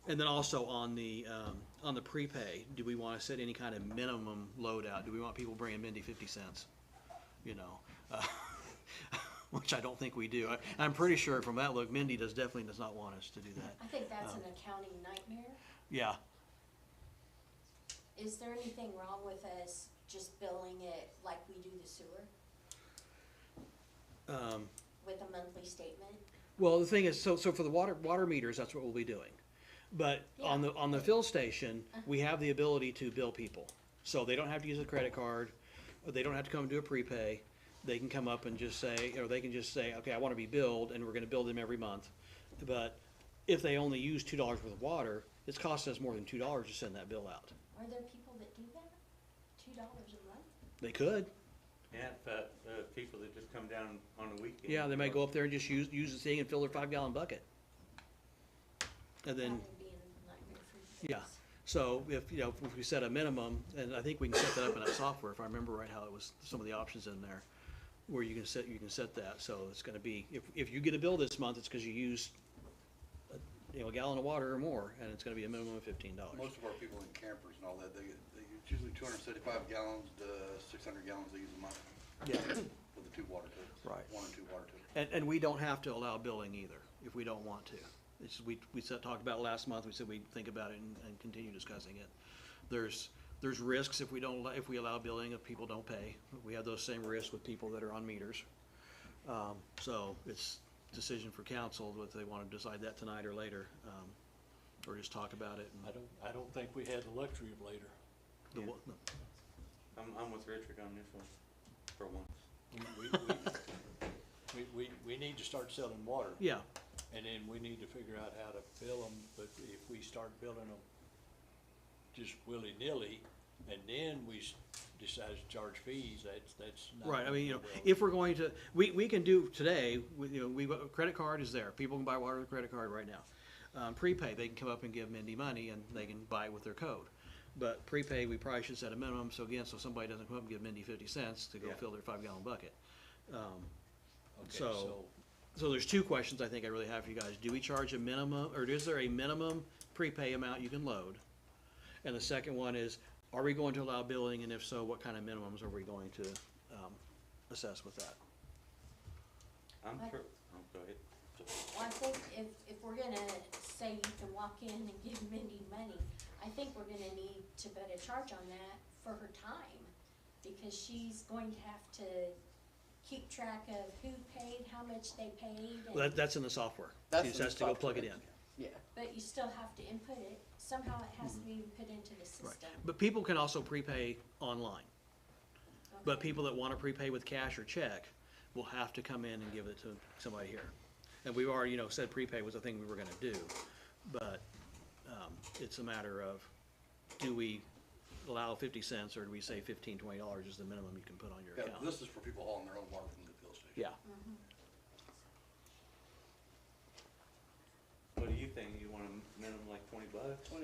and then also on the prepay, do we want to set any kind of minimum loadout? Do we want people bringing Mindy 50 cents? Which I don't think we do. I'm pretty sure from that look, Mindy definitely does not want us to do that. I think that's an accounting nightmare. Yeah. Is there anything wrong with us just billing it like we do the sewer? With a monthly statement? Well, the thing is, so for the water meters, that's what we'll be doing. But on the fill station, we have the ability to bill people. So they don't have to use a credit card, or they don't have to come and do a prepay. They can come up and just say, they can just say, okay, I want to be billed, and we're gonna bill them every month. But if they only use $2 worth of water, it's costing us more than $2 to send that bill out. Are there people that do that? $2 a month? They could. Yeah, but people that just come down on the weekend. Yeah, they might go up there and just use the thing and fill their 5-gallon bucket. And then, That would be a nightmare for you yeah, guys. so if we set a minimum, and I think we can set that up in that software, if I remember right how it was, some of the options in there, where you can set that, so it's gonna be, if you get a bill this month, it's because you used a gallon of water or more, and it's gonna be a minimum of $15. Most of our people in campers and all that, they use usually 275 gallons to 600 gallons they use a month. Yeah. With the 2 water tubs. Right. 1 or 2 water tubs. And we don't have to allow billing either, if we don't want to. It's, we talked about last month, we said we'd think about it and continue discussing it. There's risks if we allow billing, if people don't pay. We have those same risks with people that are on meters. So it's decision for council, whether they want to decide that tonight or later, or just talk about it. I don't think we had the luxury of later. I'm with Richard on this one, for once. We need to start selling water. Yeah, And then we need to figure out how to bill them, but if we start billing them just willy-nilly, and then we decide to charge fees, that's not. right, I mean, gonna go well. if we're going to, we can do today, credit card is there, people can buy water with a credit card right now. Prepay, they can come up and give Mindy money and they can buy it with their code. But prepay, we probably should set a minimum, so again, so somebody doesn't come up and give Mindy 50 cents to go fill their 5-gallon bucket. Okay, So there's 2 questions I think I really have for you guys. Do we charge a minimum, or is there a minimum prepay amount you can load? And the second one is, are we going to allow billing, and if so, what kind of minimums are we going to assess with that? I'm sure, go ahead. Well, I think if we're gonna say you can walk in and give Mindy money, I think we're gonna need to put a charge on that for her time, because she's going to have to keep track of who paid, how much they paid, Well, and, that's in the software. That's She just in the has to go plug it in. Yeah. but you still have to input it. Somehow it has to be put into the Right. system. But people can also prepay online. But Okay. people that want to prepay with cash or check will have to come in and give it to somebody here. And we've already, said prepay was a thing we were gonna do, but, it's a matter of, do we allow 50 cents, or do we say $15, $20 is the minimum you can put on your Yeah, account? this is for people hauling their own water from the fill station. Yeah, What do you think? You want a minimum like $20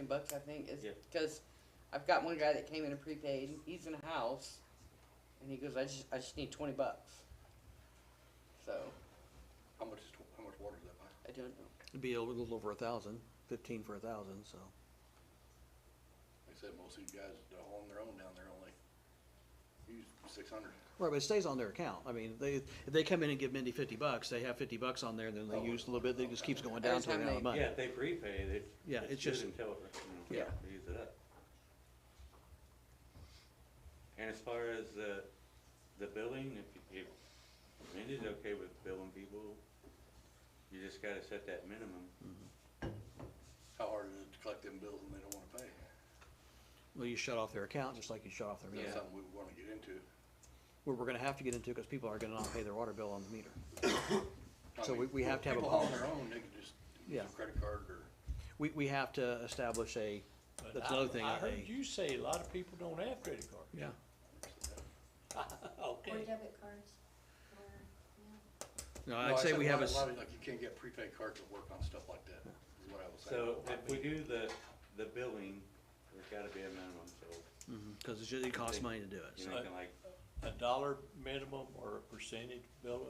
$20, I think, is, Yeah. because I've got one guy that came in and prepaid, and he's in a house, and he goes, I just need $20. So, How much water is that by? I don't know. It'd be a little over 1,000, 15 for 1,000, so. Like I said, most of these guys that are on their own down there only use 600. Right, but it stays on their account. I mean, if they come in and give Mindy $50, they have $50 on there, then they use a little bit, it just keeps going down to an amount of money. Yeah, if they prepay, they. Yeah, it's just- good until, Yeah. they use it up. And as far as the billing, if Mindy's okay with billing people, you just gotta set that minimum. How hard is it to collect them bills when they don't wanna pay? Well, you shut off their account just like you shut off their meter. That's something we wanna get into. We're gonna have to get into, because people are gonna not pay their water bill on the meter. I So mean, we have to have a people on policy. their own, they can just use Yeah. a credit card or. We have to establish But that's another thing. I heard you say a lot of people don't have credit cards. Yeah. Or Okay. debit cards, or, yeah. No, No, I'd I say said we a have a, lot of, like, you can't get prepaid cards that work on stuff like that, is what I was saying. So if we do the billing, there's gotta be a minimum, so because it costs money to do it. you're So. making like, $1 minimum or a percentage bill,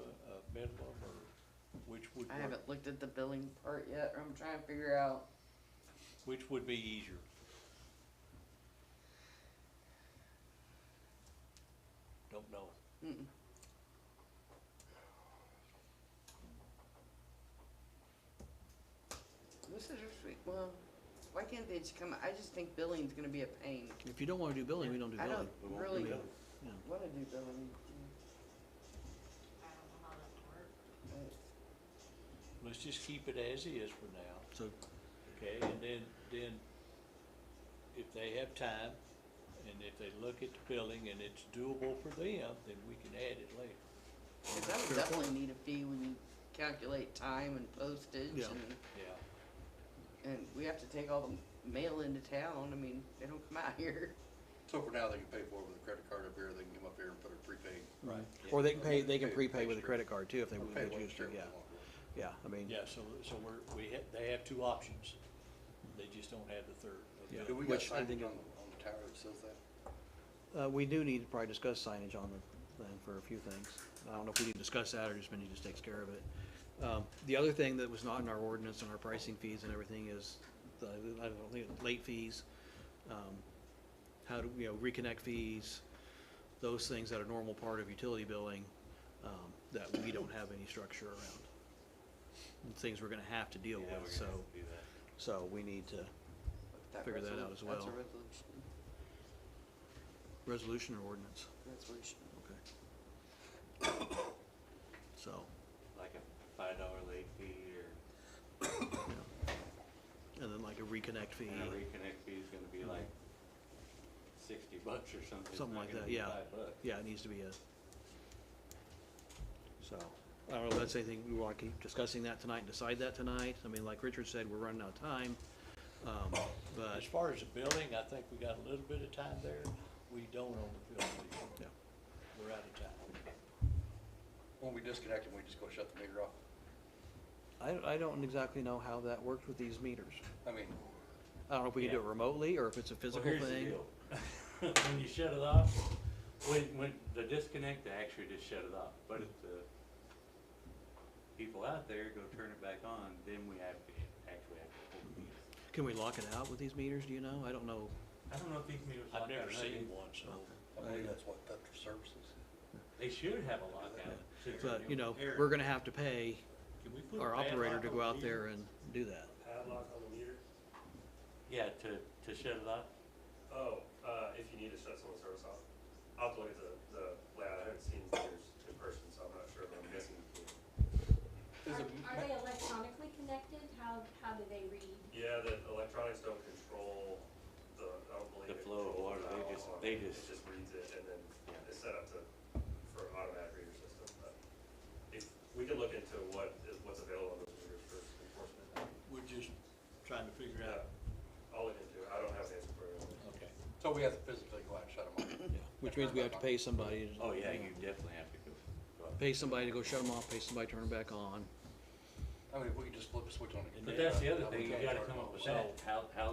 minimum, or which would I work? haven't looked at the billing part yet, I'm trying to figure out. Which would be easier? Don't know. Mm-mm. This is just, well, why can't they just come, I just think billing's gonna be a pain. If you don't wanna do billing, we don't do I billing. don't we won't do really billing. wanna do billing. Let's just keep it as is for now, So, okay? And then if they have time, and if they look at the billing and it's doable for them, then we can add it later. Cause I would definitely need a fee when you calculate time and postage Yeah. Yeah. and we have to take all the mail into town, I mean, they don't come out here. So for now, they can pay for it with a credit card up here, they can come up here and put a prepaid. right. Or they can Pay- prepay pay with a straight. credit card too, if they Or would pay choose to, whichever they yeah. want. Yeah, I mean, Yeah, so they have two options. They just don't have the third. Yeah. Do we got Which I signage think on the tower that says that? we do need to probably discuss signage on the thing for a few things. I don't know if we need to discuss that or just Mindy just takes care of it. The other thing that was not in our ordinance and our pricing fees and everything is I don't think, late fees, how do, reconnect fees, those things that are normal part of utility billing, that we don't have any structure around. And things we're gonna have to deal yeah, with, we're so, gonna have to do that. so we need to figure that out as That's well. a resolution, Resolution or ordinance, resolution. okay. So, Like a $5 late fee or, and then like a reconnect fee. and a reconnect fee is gonna be like $60 or something. It's Something not like gonna that, be yeah. $5. Yeah, it needs to be so, I don't know if that's anything, we wanna keep discussing that tonight and decide that tonight. I mean, like Richard said, we're running out of time, but, As far as the billing, I think we got a little bit of time there. We don't own the building. yeah. We're out of time. When we disconnect them, we just go shut the meter off. I don't exactly know how that works with these meters. I mean, I don't know if we can do it Yeah. remotely or if it's a physical Well, here's the thing. deal. When you shut it off, when the disconnect, they actually just shut it off. But if the people out there go turn it back on, then we have to actually have to pull the meter. Can we lock it out with these meters, do you know? I don't know. I don't know if these meters lock I've never out or not. seen one, so. I believe that's what Petra Services. They should have a lockout. since they're But, new. we're gonna have to pay Can we put a our operator to padlock go on out the there meter? and do that. Padlock on the meter? Yeah, to shut it off. Oh, if you need to shut someone's service off. I'll have to look at the layout. I haven't seen meters in person, so I'm not sure, but I'm guessing you can. Are they electronically connected? How do they read? Yeah, the electronics don't control I don't believe The it flow of controls water, the they valve just- on they it. just- It just reads it and then Yeah. it's set up for automatic reader system, but if, we can look into what's available on those meters for enforcement. We're just trying to figure Yeah, out, I'll look into it. I don't have an answer for you. okay. So we have to physically go out and shut them off. Yeah, which means we have to pay somebody. Oh, yeah, you definitely have to go out. Pay somebody to go shut them off, pay somebody to turn them back on. I mean, if we could just flip a switch on it. But that's the other How we thing, you can gotta charge come them up with all. that, how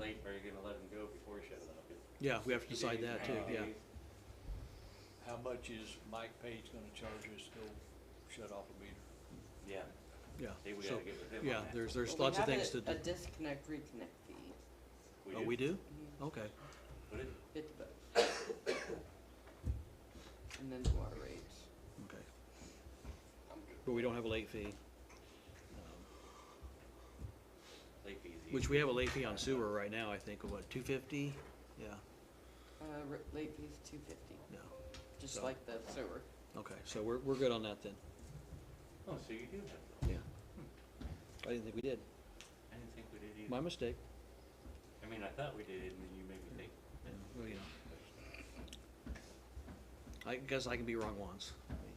late, are you gonna let them go before you shut it off? Yeah, we have to decide that too, yeah. How much is Mike Page gonna charge us to go shut off a meter? Yeah, Yeah, see, we so, gotta get with him yeah, on that. there's Well, lots of we have things to do. a disconnect, reconnect fee, Oh, we do? Okay. What is, 50 bucks. And then the water rates. Okay. But we don't have a late fee, late fees? which we have a late fee on sewer right now, I think, of what, $2.50? Yeah, Late fees $2.50, yeah. just So- like the sewer. Okay, so we're good on that then. Oh, so you do have, Yeah. I didn't think we did. I didn't think we did either. My mistake. I mean, I thought we did, and then you made me think. Well, you know. I guess I can be wrong once,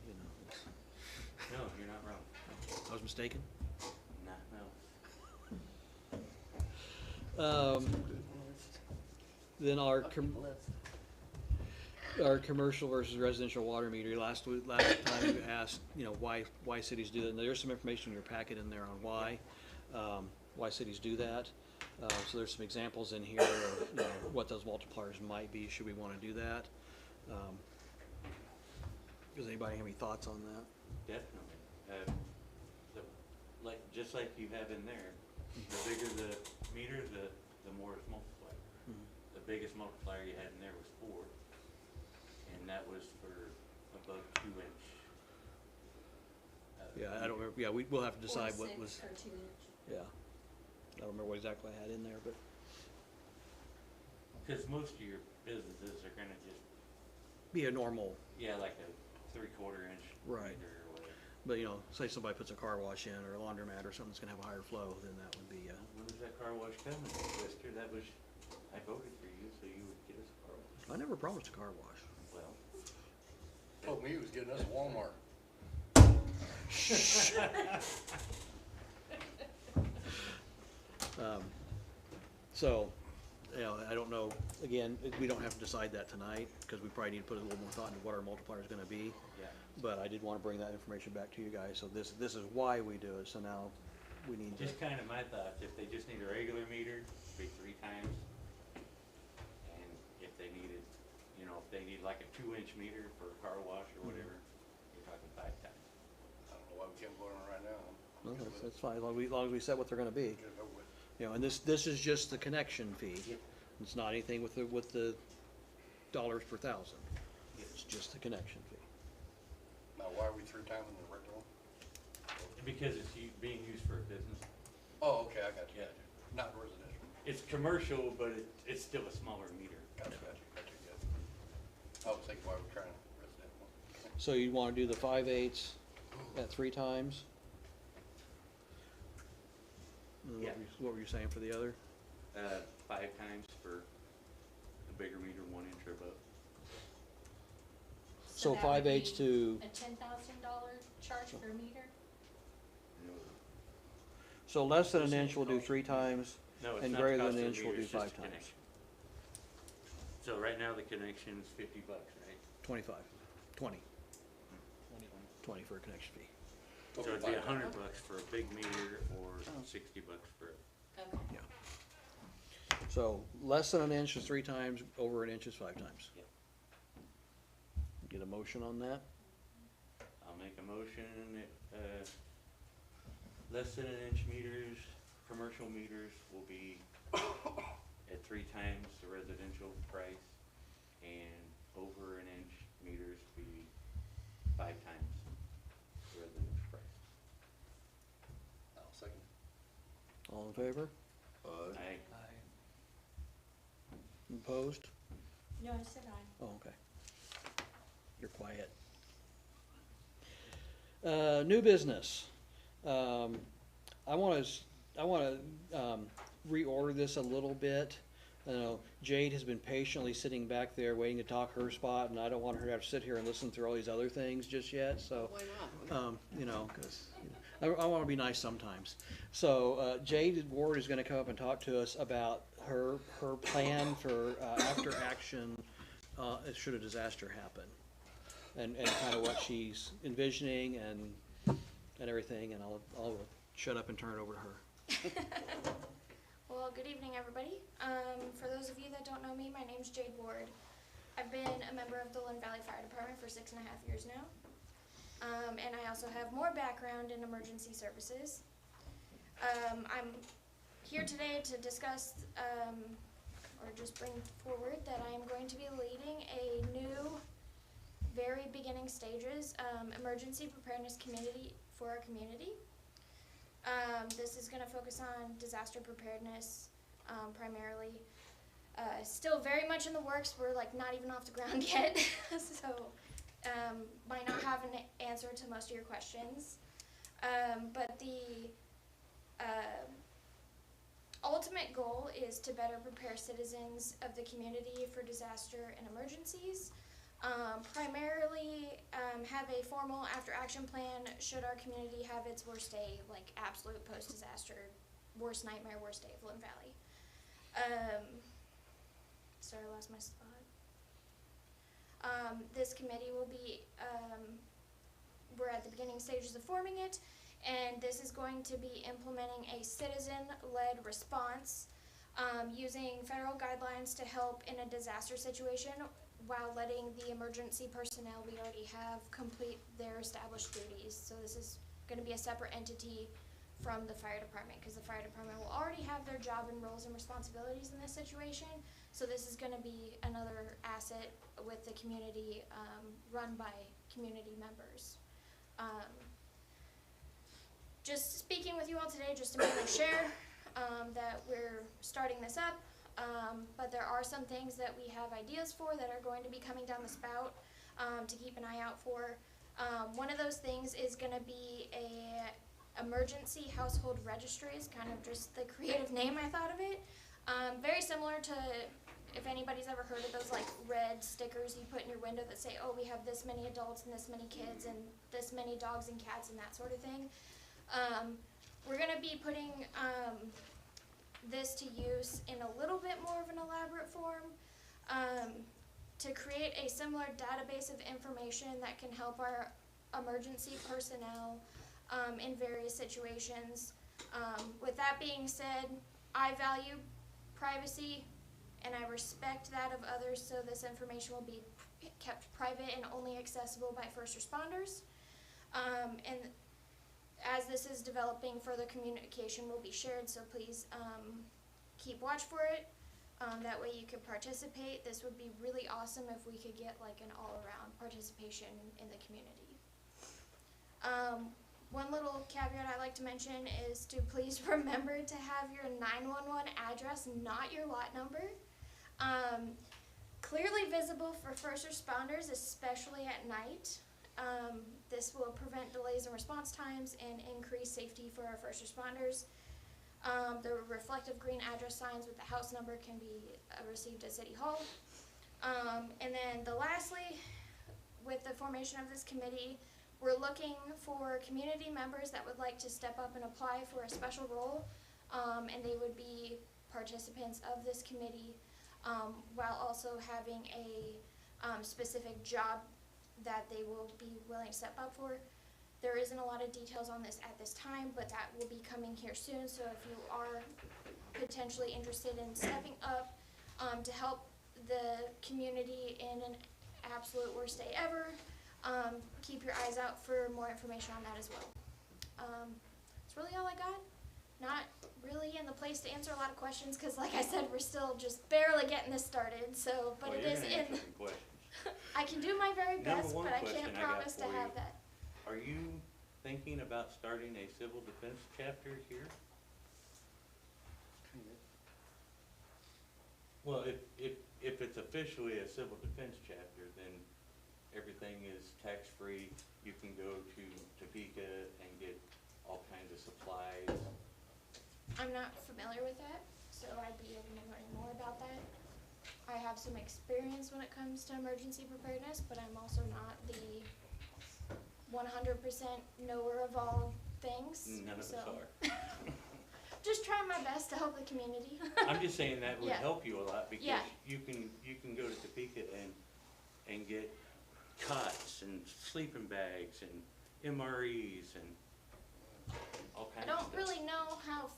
you know. No, you're not wrong. I was mistaken. No. Then our I'll keep a list. our commercial versus residential water meter, last time you asked, you know, why cities do that, and there's some information in your packet in there on why cities do that. So there's some examples in here of, you know, what those multipliers might be, should we wanna do that. Does anybody have any thoughts on that? Definitely. Just like you have in there, the bigger the meter, the more it's multiplied. Mhm. The biggest multiplier you had in there was 4, and that was for above 2-inch. Yeah, I don't remember, yeah, we'll have to decide what 4 was, 6 or 2 inch. yeah. I don't remember what exactly I had in there, but, Because most of your businesses are gonna just, be a normal, yeah, like a 3/4 inch Right. meter or whatever. but, you know, say somebody puts a car wash in or a laundromat or something that's gonna have a higher flow, then that would be, When was that car wash coming, Twister? That was, I voted for you, so you would get us a car wash. I never promised a car wash. Well, Told me he was getting us a Walmart. So, you know, I don't know, again, we don't have to decide that tonight, because we probably need to put a little more thought into what our multiplier is gonna be. yeah. But I did wanna bring that information back to you guys, so this is why we do it, so now we need to, Just kind of my thoughts, if they just need a regular meter, it'd be 3 times. And if they needed, you know, if they need like a 2-inch meter for a car wash or whatever, you're talking 5 times. I don't know why we can't vote on it right now. no, that's fine, as long as we set what they're gonna be. Get it over with. You know, and this is just the connection fee. Yep. It's not anything with the dollars per thousand. It's just the connection fee. Now, why are we 3 times in the regular one? Because it's being used for a business. Oh, okay, I got you. Yeah. Not residential. It's commercial, but it's still a smaller meter. Gotcha, yeah. I was thinking why we're trying residential. So you wanna do the 5/8 at 3 times? And Yeah. What were you saying for the other? 5 times for a bigger meter, 1 inch or above. So that would 5/8 be to, a $10,000 charge per meter? so less than an inch we'll do 3 times, No, it's and not greater the than cost an of inch the we'll meter, do it's just 5 the times. connection. So right now the connection's $50, right? 25, 20 for a connection fee. So it'd be $100 for a big meter or $60 for Okay. Yeah. So less than an inch is 3 times, over an inch is 5 times. Yep. Get a motion on that? I'll make a motion that, less than an inch meters, commercial meters will be at 3 times the residential price, and over an inch meters be 5 times the residential price. I'll second. All in favor? I, Opposed? No, I said aye. Oh, okay. You're quiet. New business. I wanna reorder this a little bit. I know Jade has been patiently sitting back there waiting to talk her spot, and I don't want her to have to sit here and listen through all these other things just yet, so. Why not? You know, 'cause, you know, I wanna be nice sometimes. So, Jade Ward is gonna come up and talk to us about her plan for, after action, should a disaster happen. And kinda what she's envisioning and everything, and I'll shut up and turn it over to her. Well, good evening, everybody. For those of you that don't know me, my name's Jade Ward. I've been a member of the Lynn Valley Fire Department for 6.5 years now. And I also have more background in emergency services. I'm here today to discuss, or just bring forward that I am going to be leading a new, very beginning stages, emergency preparedness community for our community. This is going to focus on disaster preparedness, primarily. Still very much in the works. We're like not even off the ground yet, so might not have an answer to most of your questions. But the ultimate goal is to better prepare citizens of the community for disaster and emergencies. Primarily have a formal after-action plan should our community have its worst day, like absolute post-disaster, worst nightmare, worst day of Lynn Valley. Sorry, I lost my spot. This committee will be, we're at the beginning stages of forming it, and this is going to be implementing a citizen-led response using federal guidelines to help in a disaster situation, while letting the emergency personnel we already have complete their established duties. So this is going to be a separate entity from the fire department, because the fire department will already have their job and roles and responsibilities in this situation. So this is going to be another asset with the community, run by community members. Just speaking with you all today, just to mainly share that we're starting this up. But there are some things that we have ideas for that are going to be coming down the spout to keep an eye out for. One of those things is going to be a emergency household registry, is kind of just the creative name I thought of it. Very similar to, if anybody's ever heard of those like red stickers you put in your window that say, oh, we have this many adults and this many kids and this many dogs and cats and that sort of thing. We're going to be putting this to use in a little bit more of an elaborate form to create a similar database of information that can help our emergency personnel in various situations. With that being said, I value privacy and I respect that of others, so this information will be kept private and only accessible by first responders. And as this is developing, further communication will be shared, so please keep watch for it. That way you can participate. This would be really awesome if we could get like an all-around participation in the community. One little caveat I like to mention is to please remember to have your 911 address, not your lot number. Clearly visible for first responders, especially at night. This will prevent delays in response times and increase safety for our first responders. The reflective green address signs with the house number can be received at City Hall. And then lastly, with the formation of this committee, we're looking for community members that would like to step up and apply for a special role, and they would be participants of this committee, while also having a specific job that they will be willing to step up for. There isn't a lot of details on this at this time, but that will be coming here soon, so if you are potentially interested in stepping up to help the community in an absolute worst day ever, keep your eyes out for more information on that as well. That's really all I got. Not really in the place to answer a lot of questions, because like I said, we're still just barely getting this started, so, but Well, it you're is gonna in. answer some questions. I can do my very best, Number one but I question can't I got promise to for you. have that. Are you thinking about starting a civil defense chapter here? Well, if it's officially a civil defense chapter, then everything is tax-free. You can go to Topeka and get all kinds of supplies. I'm not familiar with that, so I'd be able to learn more about that. I have some experience when it comes to emergency preparedness, but I'm also not the 100% knower of all things. None of us so. are. Just trying my best to help the community. I'm just saying that would Yeah. help you a lot, because Yeah. you can go to Topeka and get cots and sleeping bags and MREs and all I kinds of don't stuff. really know how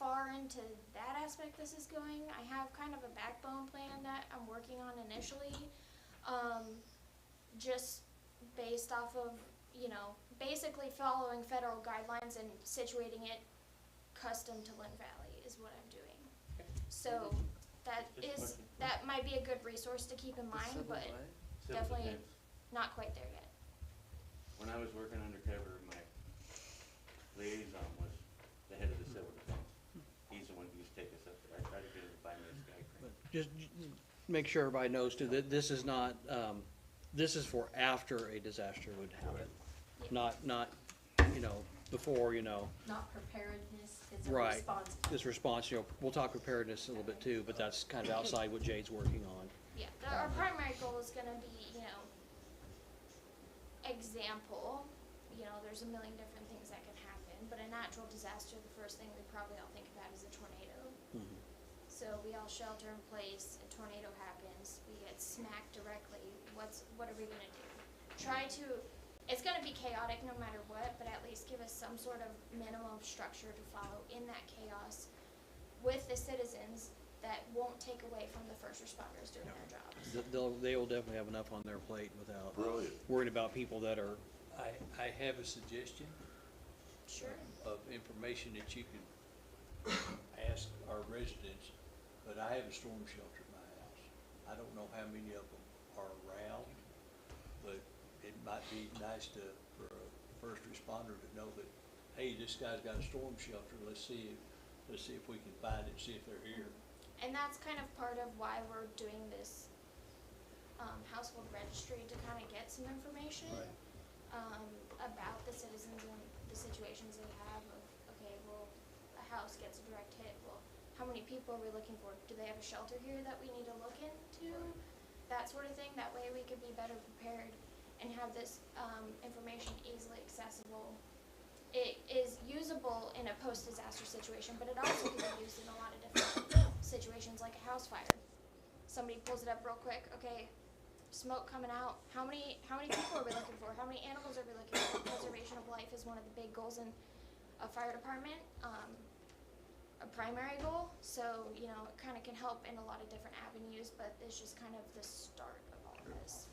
far into that aspect this is going. I have kind of a backbone plan that I'm working on initially, just based off of, you know, basically following federal guidelines and situating it custom to Lynn Valley is what I'm doing. So that might be a good resource to keep in mind, but Civil definitely defense. not quite there yet. When I was working undercover, my liaison was the head of the civil defense. He's the one who used to take us up there. I tried to get him to find me a sky crane. Just make sure everybody knows too, that this is not, this is for after a disaster would happen. Not, you know, before, you know. Not preparedness, it's a Right. response. This response, you know, we'll talk preparedness a little bit too, but that's kind of outside what Jade's working on. Yeah, our primary goal is gonna be, you know, example, you know, there's a million different things that can happen, but a natural disaster, the first thing we probably all think about is a tornado. Mhm. So we all shelter in place, a tornado happens, we get smacked directly, what are we gonna do? Try to, it's gonna be chaotic no matter what, but at least give us some sort of minimum structure to follow in that chaos with the citizens that won't take away from the first responders doing their jobs. They will definitely have enough on their plate without Brilliant. worried about people that are, I have a suggestion Sure. of information that you can ask our residents, but I have a storm shelter in my house. I don't know how many of them are around, but it might be nice for a first responder to know that, hey, this guy's got a storm shelter, let's see if we can find it, see if they're here. And that's kind of part of why we're doing this household registry, to kind of get some information about the citizens and the situations they have of, okay, well, a house gets a direct hit, well, how many people are we looking for? Do they have a shelter here that we need to look into? That sort of thing, that way we could be better prepared and have this information easily accessible. It is usable in a post-disaster situation, but it also can be used in a lot of different situations, like a house fire. Somebody pulls it up real quick, okay, smoke coming out, how many people are we looking for? How many animals are we looking for? Preservation of life is one of the big goals in a fire department, a primary goal, so, you know, it kind of can help in a lot of different avenues, but it's just kind of the start of all of this.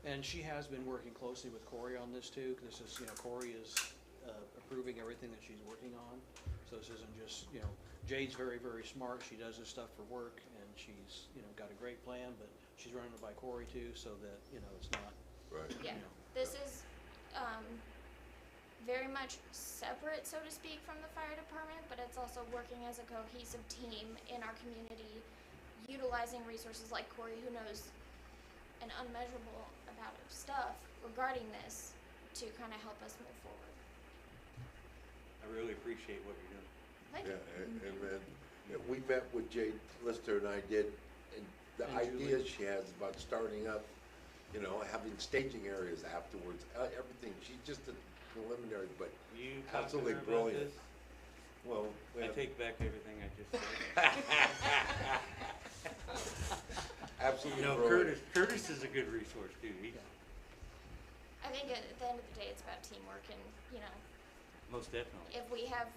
and she has been working closely with Corey on this too, 'cause this is, you know, Corey is approving everything that she's working on. So this isn't just, you know, Jade's very, very smart, she does this stuff for work, and she's, you know, got a great plan, but she's running it by Corey too, so that, you know, it's not, Right. Yeah, you know. this is very much separate, so to speak, from the fire department, but it's also working as a cohesive team in our community, utilizing resources like Corey, who knows an unmeasurable amount of stuff regarding this, to kind of help us move forward. I really appreciate what you're doing. Thank Yeah, you. and then, we met with Jade Lister and I did, and the And ideas Julie. she has about starting up, you know, having staging areas afterwards, everything, she's just a preliminary, but You talked to absolutely her about brilliant. this? Well, we I have- take back everything I just said. absolutely No, brilliant. Curtis is a good resource too. I think at the end of the day, it's about teamwork, and, you know, Most definitely. if we have,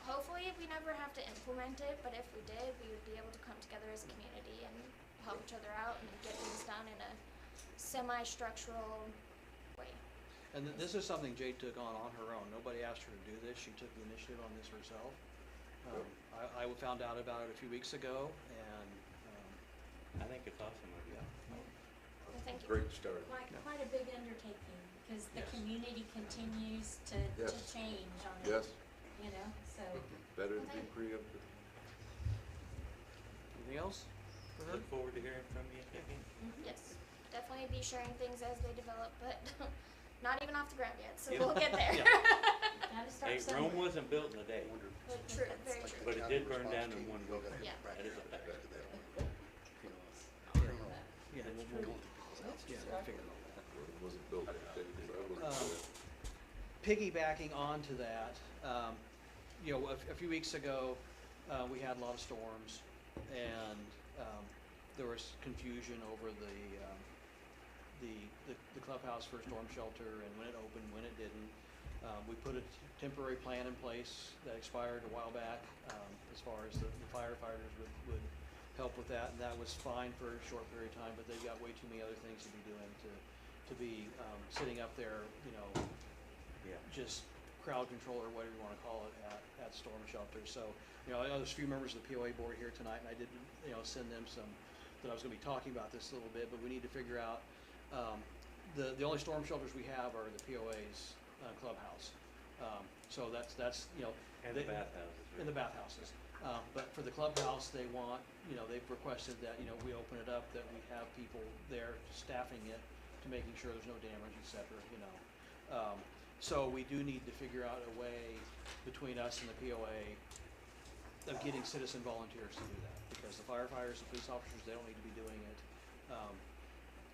hopefully we never have to implement it, but if we did, we would be able to come together as a community and help each other out and get things done in a semi-structural way. And this is something Jade took on her own. Nobody asked her to do this. She took the initiative on this herself. I found out about it a few weeks ago, and I think it's awesome of you. Well, thank you. Great start. Quite a big undertaking, because the Yes. community continues to Yes. change on it, Yes, you know, so. better to Well, be thank- preemptive. anything else for her? Look forward to hearing from you again. Yes, definitely be sharing things as they develop, but not even off the ground yet, so Yeah. we'll get there. Gotta start Hey, somewhere. Rome wasn't built in a day, True, very true. but it did burn down in one week. Yeah. That is a fact. Yeah, I figured all that. It wasn't built that day, 'cause I wasn't there. Piggybacking onto that, you know, a few weeks ago, we had a lot of storms, and there was confusion over the clubhouse for storm shelter and when it opened, when it didn't. We put a temporary plan in place that expired a while back, as far as the firefighters would help with that, and that was fine for a short period of time, but they've got way too many other things to be doing to be sitting up there, you know, just crowd control or whatever you wanna call it at storm shelters. So, you know, there's a few members of the POA board here tonight, and I did, you know, send them some, that I was gonna be talking about this a little bit, but we need to figure out, the only storm shelters we have are the POA's clubhouse. So that's, you know. And the bathhouses. And the bathhouses. But for the clubhouse, they want, you know, they've requested that, you know, we open it up, that we have people there staffing it to making sure there's no damage, et cetera, you know. So we do need to figure out a way between us and the POA of getting citizen volunteers to do that, because the firefighters and police officers, they don't need to be doing it.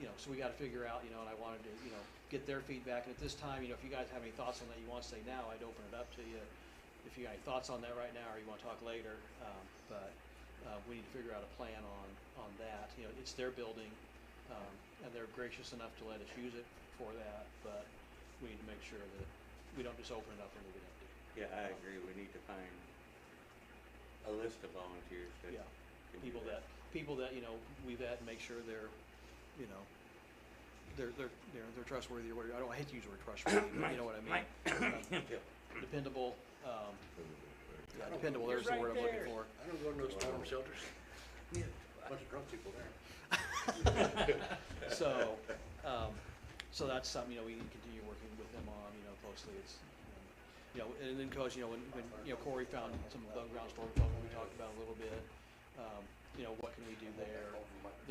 You know, so we gotta figure out, you know, and I wanted to, you know, get their feedback, and at this time, you know, if you guys have any thoughts on that you wanna say now, I'd open it up to you. If you got any thoughts on that right now, or you wanna talk later, but we need to figure out a plan on that. You know, it's their building, and they're gracious enough to let us use it for that, but we need to make sure that we don't just open it up and leave it empty. Yeah, I agree, we need to find a list of volunteers that Yeah, can do people that, you know, we vet and make sure they're, you know, they're trustworthy or whatever. I hate to use the word trustworthy, but you know what I mean. Dependable, yeah, dependable, there's the word I'm looking for. I don't go to those storm shelters. Bunch of drunk people there. So, so that's something, you know, we need to continue working with them on, you know, closely. It's, you know, and then, cause, you know, when, you know, Corey found some above ground storm shelter, we talked about a little bit. You know, what can we do there?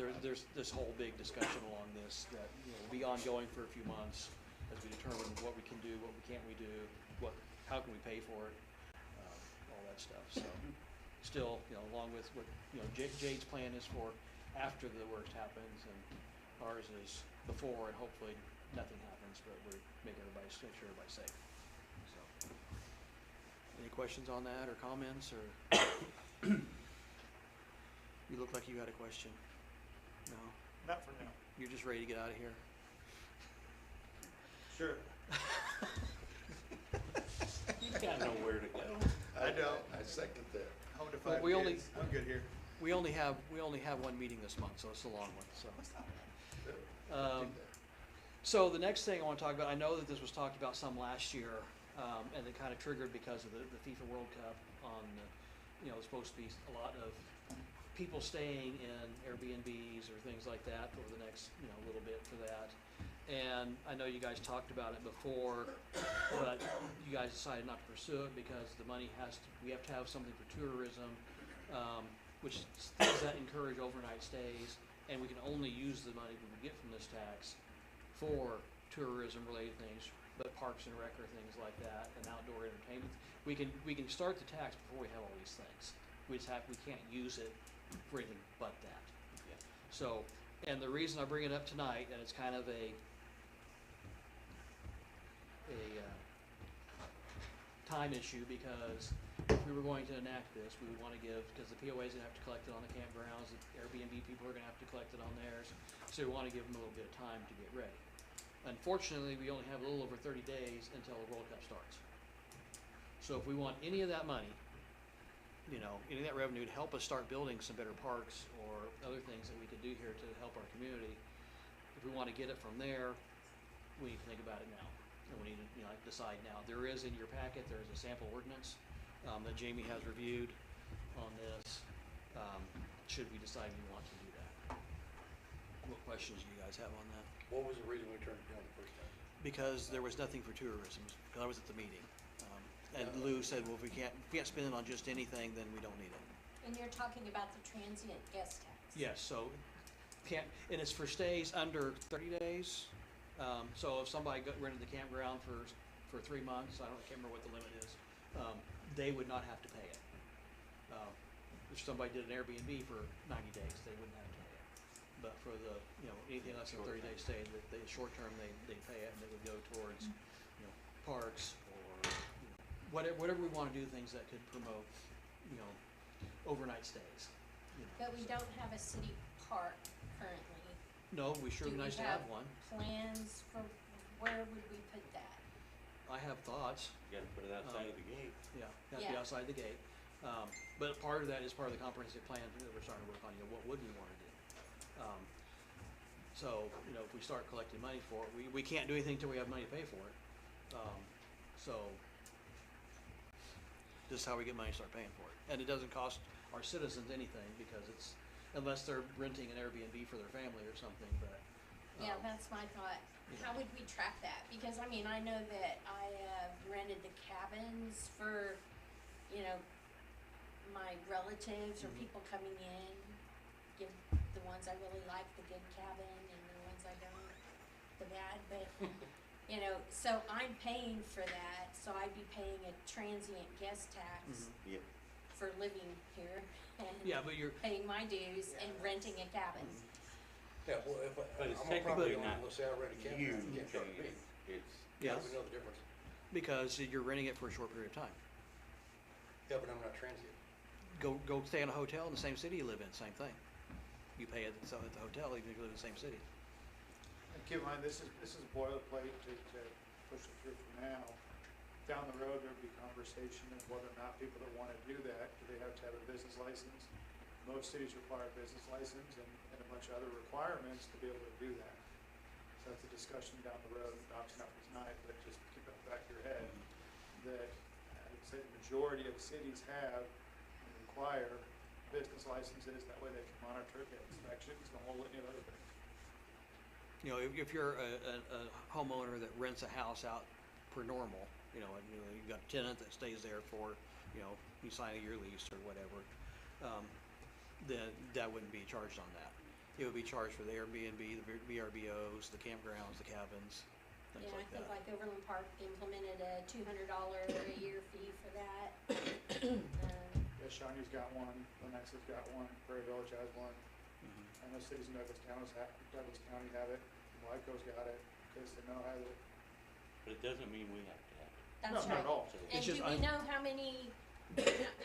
There's this whole big discussion along this that, you know, will be ongoing for a few months as we determine what we can do, what we can't we do, how can we pay for it, all that stuff. So, still, you know, along with what, you know, Jade's plan is for after the worst happens, and ours is before, and hopefully nothing happens, but we make sure everybody's safe. So, any questions on that or comments or? You look like you had a question. No? Not for now. You're just ready to get out of here? Sure. You gotta know where to go. I don't. I second that. Home to Well, five kids. I'm good here. We only have one meeting this month, so it's a long one, so. So the next thing I wanna talk about, I know that this was talked about some last year, and it kinda triggered because of the FIFA World Cup on, you know, it's supposed to be a lot of people staying in Airbnbs or things like that over the next, you know, little bit for that. And I know you guys talked about it before, but you guys decided not to pursue it because the money we have to have something for tourism, which things that encourage overnight stays, and we can only use the money we get from this tax for tourism related things, but parks and rec or things like that, and outdoor entertainment. We can start the tax before we have all these things. We can't use it for anything but that. Yeah. So, and the reason I bring it up tonight, and it's kind of a time issue, because if we were going to enact this, we would want to give, because the POA is going to have to collect it on the campgrounds, the Airbnb people are going to have to collect it on theirs, so we want to give them a little bit of time to get ready. Unfortunately, we only have a little over 30 days until the World Cup starts. So if we want any of that money, you know, any of that revenue to help us start building some better parks or other things that we could do here to help our community, if we want to get it from there, we need to think about it now. And we need to, you know, decide now. There is in your packet, there is a sample ordinance that Jamie has reviewed on this, should we decide we want to do that. What questions do you guys have on that? What was the reason we turned it down the first time? Because there was nothing for tourism, because I was at the meeting. And Lou said, well, if we can't spend it on just anything, then we don't need it. And you're talking about the transient guest tax? Yes, so and it's for stays under 30 days. So if somebody rented the campground for 3 months, I can't remember what the limit is, they would not have to pay it. If somebody did an Airbnb for 90 days, they wouldn't have to pay it. But for the, you know, anything less than 30-day stay, the short term, they pay it, and it would go towards, you know, parks or, you know, whatever we want to do, things that could promote, you know, overnight stays. You know, But we don't have a city park currently. No, we sure would be nice to have one. Plans for, where would we put that? I have thoughts. You gotta put it outside of the gate. Yeah, has to be Yeah. outside the gate. But part of that is part of the comprehensive plan that we're starting to work on, you know, what would we wanna do? So, you know, if we start collecting money for it, we can't do anything till we have money to pay for it. So, this is how we get money to start paying for it. And it doesn't cost our citizens anything because it's, unless they're renting an Airbnb for their family or something, but. Yeah, that's my thought. How would we track that? Because, I mean, I know that I rented the cabins for, you know, my relatives or people coming in. Give the ones I really like the good cabin and the ones I don't, the bad, but, you know, so I'm paying for that, so I'd be paying a transient guest tax Yeah. for living here and Yeah, but you're, paying my dues and renting a cabin. Yeah, well, if But it's I'm a property technically owner, not let's say I rent a campground, you huge, can't charge me. it's, How yes, do we know the difference? because you're renting it for a short period of time. Yeah, but I'm not transient. Go stay in a hotel in the same city you live in, same thing. You pay at the hotel even if you live in the same city. And keep in mind, this is boilerplate to push it through for now. Down the road, there'll be conversation of whether or not people that wanna do that, do they have to have a business license? Most cities require a business license and a bunch of other requirements to be able to do that. So that's a discussion down the road, obviously not for tonight, but just keep it in the back of your head, that I'd say the majority of cities have and require business licenses, that way they can monitor, get inspections, and a whole litany of other things. You know, if you're a homeowner that rents a house out per normal, you know, and you've got a tenant that stays there for, you know, you sign a year lease or whatever, then that wouldn't be charged on that. It would be charged for the Airbnb, the VRBOs, the campgrounds, the cabins, things Yeah, I like think that. like Overland Park implemented a $200 a year fee for that. Yeah, Shawnee's got one, Lenexi's got one, Prairie Village has one. Mhm. I know cities in Douglas County have it, Wyco's got it, because they know how to. but it doesn't mean we have to have it. That's No, not right. at all. And It's do just we I'm- know how many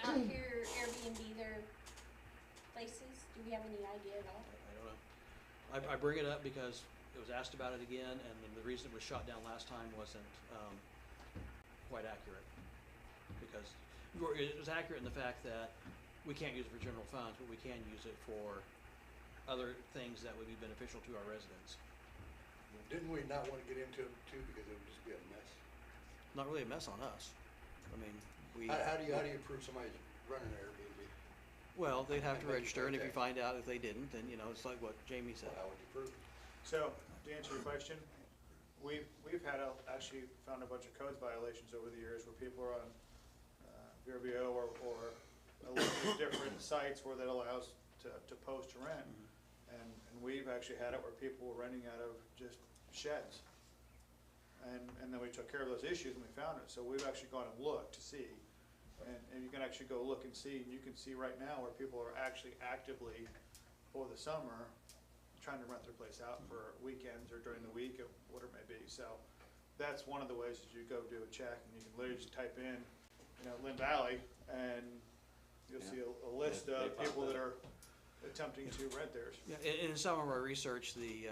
out here Airbnb their places? Do we have any idea at all? I don't know. I bring it up because it was asked about it again, and the reason it was shot down last time wasn't quite accurate. Because it was accurate in the fact that we can't use it for general funds, but we can use it for other things that would be beneficial to our residents. Didn't we not wanna get into it too, because it would just be a mess? Not really a mess on us. I mean, we, How do you prove somebody's running an Airbnb? well, they'd have to And make you register, and if you contact. find out if they didn't, then, you know, it's like what Jamie said. Well, how would you prove it? So, to answer your question, we've actually found a bunch of codes violations over the years where people are on VRBO or a list of different sites where that allows to post to rent. And we've actually had it where people were renting out of just sheds. And then we took care of those issues and we found it, so we've actually gone and looked to see. And you can actually go look and see, and you can see right now where people are actually actively, for the summer, trying to rent their place out for weekends or during the week, or whatever it may be. So that's one of the ways is you go do a check, and you can literally just type in, you know, Lynn Valley, and you'll see a list Yeah, of they people pop that up. are attempting to rent theirs. Yeah, in some of our research, the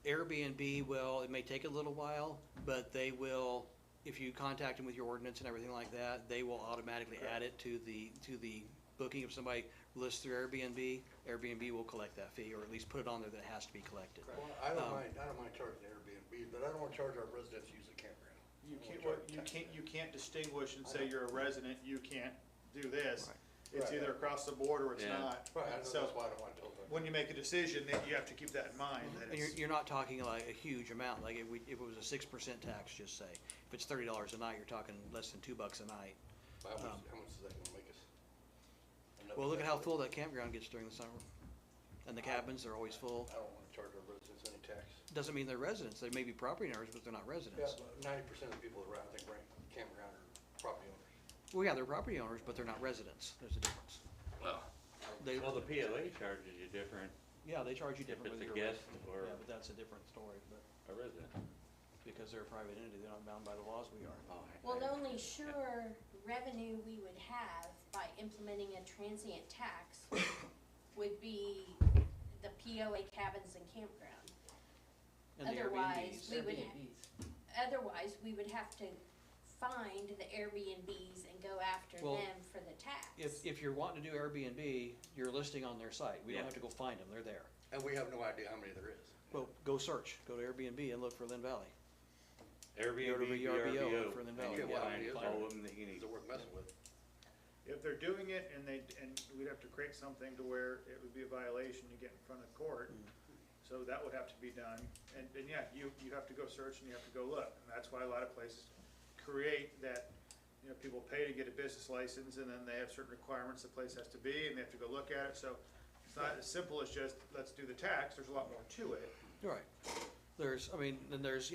Airbnb will, it may take a little while, but they will, if you contact them with your ordinance and everything like that, they will automatically add it to the booking. If somebody lists through Airbnb, Airbnb will collect that fee, or at least put it on there that it has to be collected. Well, I don't mind charging Airbnb, but I don't wanna charge our residents to use the campground. You I can't, wanna charge you tax. can't distinguish and say you're a resident, you can't do this. Right. It's Right. either across the board or it's Yeah. not. Right, I know, So that's why I don't wanna tell them. when you make a decision, then you have to keep that in mind, that And it's. you're not talking like a huge amount, like if it was a 6% tax, just say. If it's $30 a night, you're talking less than $2 a night. How much is that gonna make us? Enough Well, look at how tax? full that campground gets during the summer. And the cabins are always full. I don't wanna charge our residents any tax. Doesn't mean they're residents, they may be property owners, but they're not Yeah, residents. but 90% of the people that rent, I think, rent campground are property owners. Well, yeah, they're property owners, but they're not residents, there's a difference. They, Well, the PLA charges you different, yeah, they charge you if different it's whether a you're a guest resident. or Yeah, but that's a different story, but, a resident. because they're a private entity, they're not bound by the laws we are. Oh, Well, the only sure revenue we would have by implementing a transient tax would be the POA cabins and campground. And the Otherwise, Airbnbs. we would, Airbnbs. otherwise, we would have to find the Airbnbs and go after Well, them for the tax. If you're wanting to do Airbnb, you're listing on their site. We don't Yeah. have to go find them, they're there. And we have no idea how many there is. Well, go search, go to Airbnb and look for Lynn Valley. Airbnb, Go to VRBO VRBO, for the and Valley, you yeah. find Yeah. all of them that you need. Is it worth messing with? If they're doing it and we'd have to create something to where it would be a violation to get in front of court. So that would have to be done. And yeah, you have to go search and you have to go look. And that's why a lot of places create that, you know, people pay to get a business license and then they have certain requirements the place has to be and they have to go look at it. So it's not as simple as just, let's do the tax. There's a lot more to it. Right. Then there's,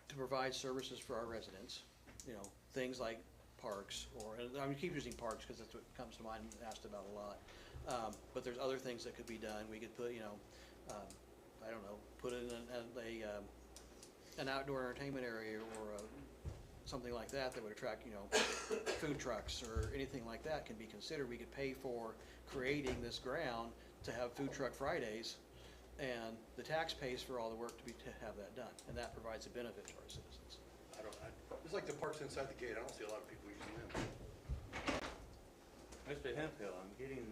to provide services for our residents, things like parks, and I keep using parks because that's what comes to mind and asked about a lot. But there's other things that could be done. We could put, I don't know, put in an outdoor entertainment area or something like that that would attract, food trucks or anything like that can be considered. We could pay for creating this ground to have Food Truck Fridays, and the tax pays for all the work to have that done, and that provides a benefit to our citizens. It's like the parks inside the gate. I don't see a lot of people using them. Mr. Hemphill, I'm getting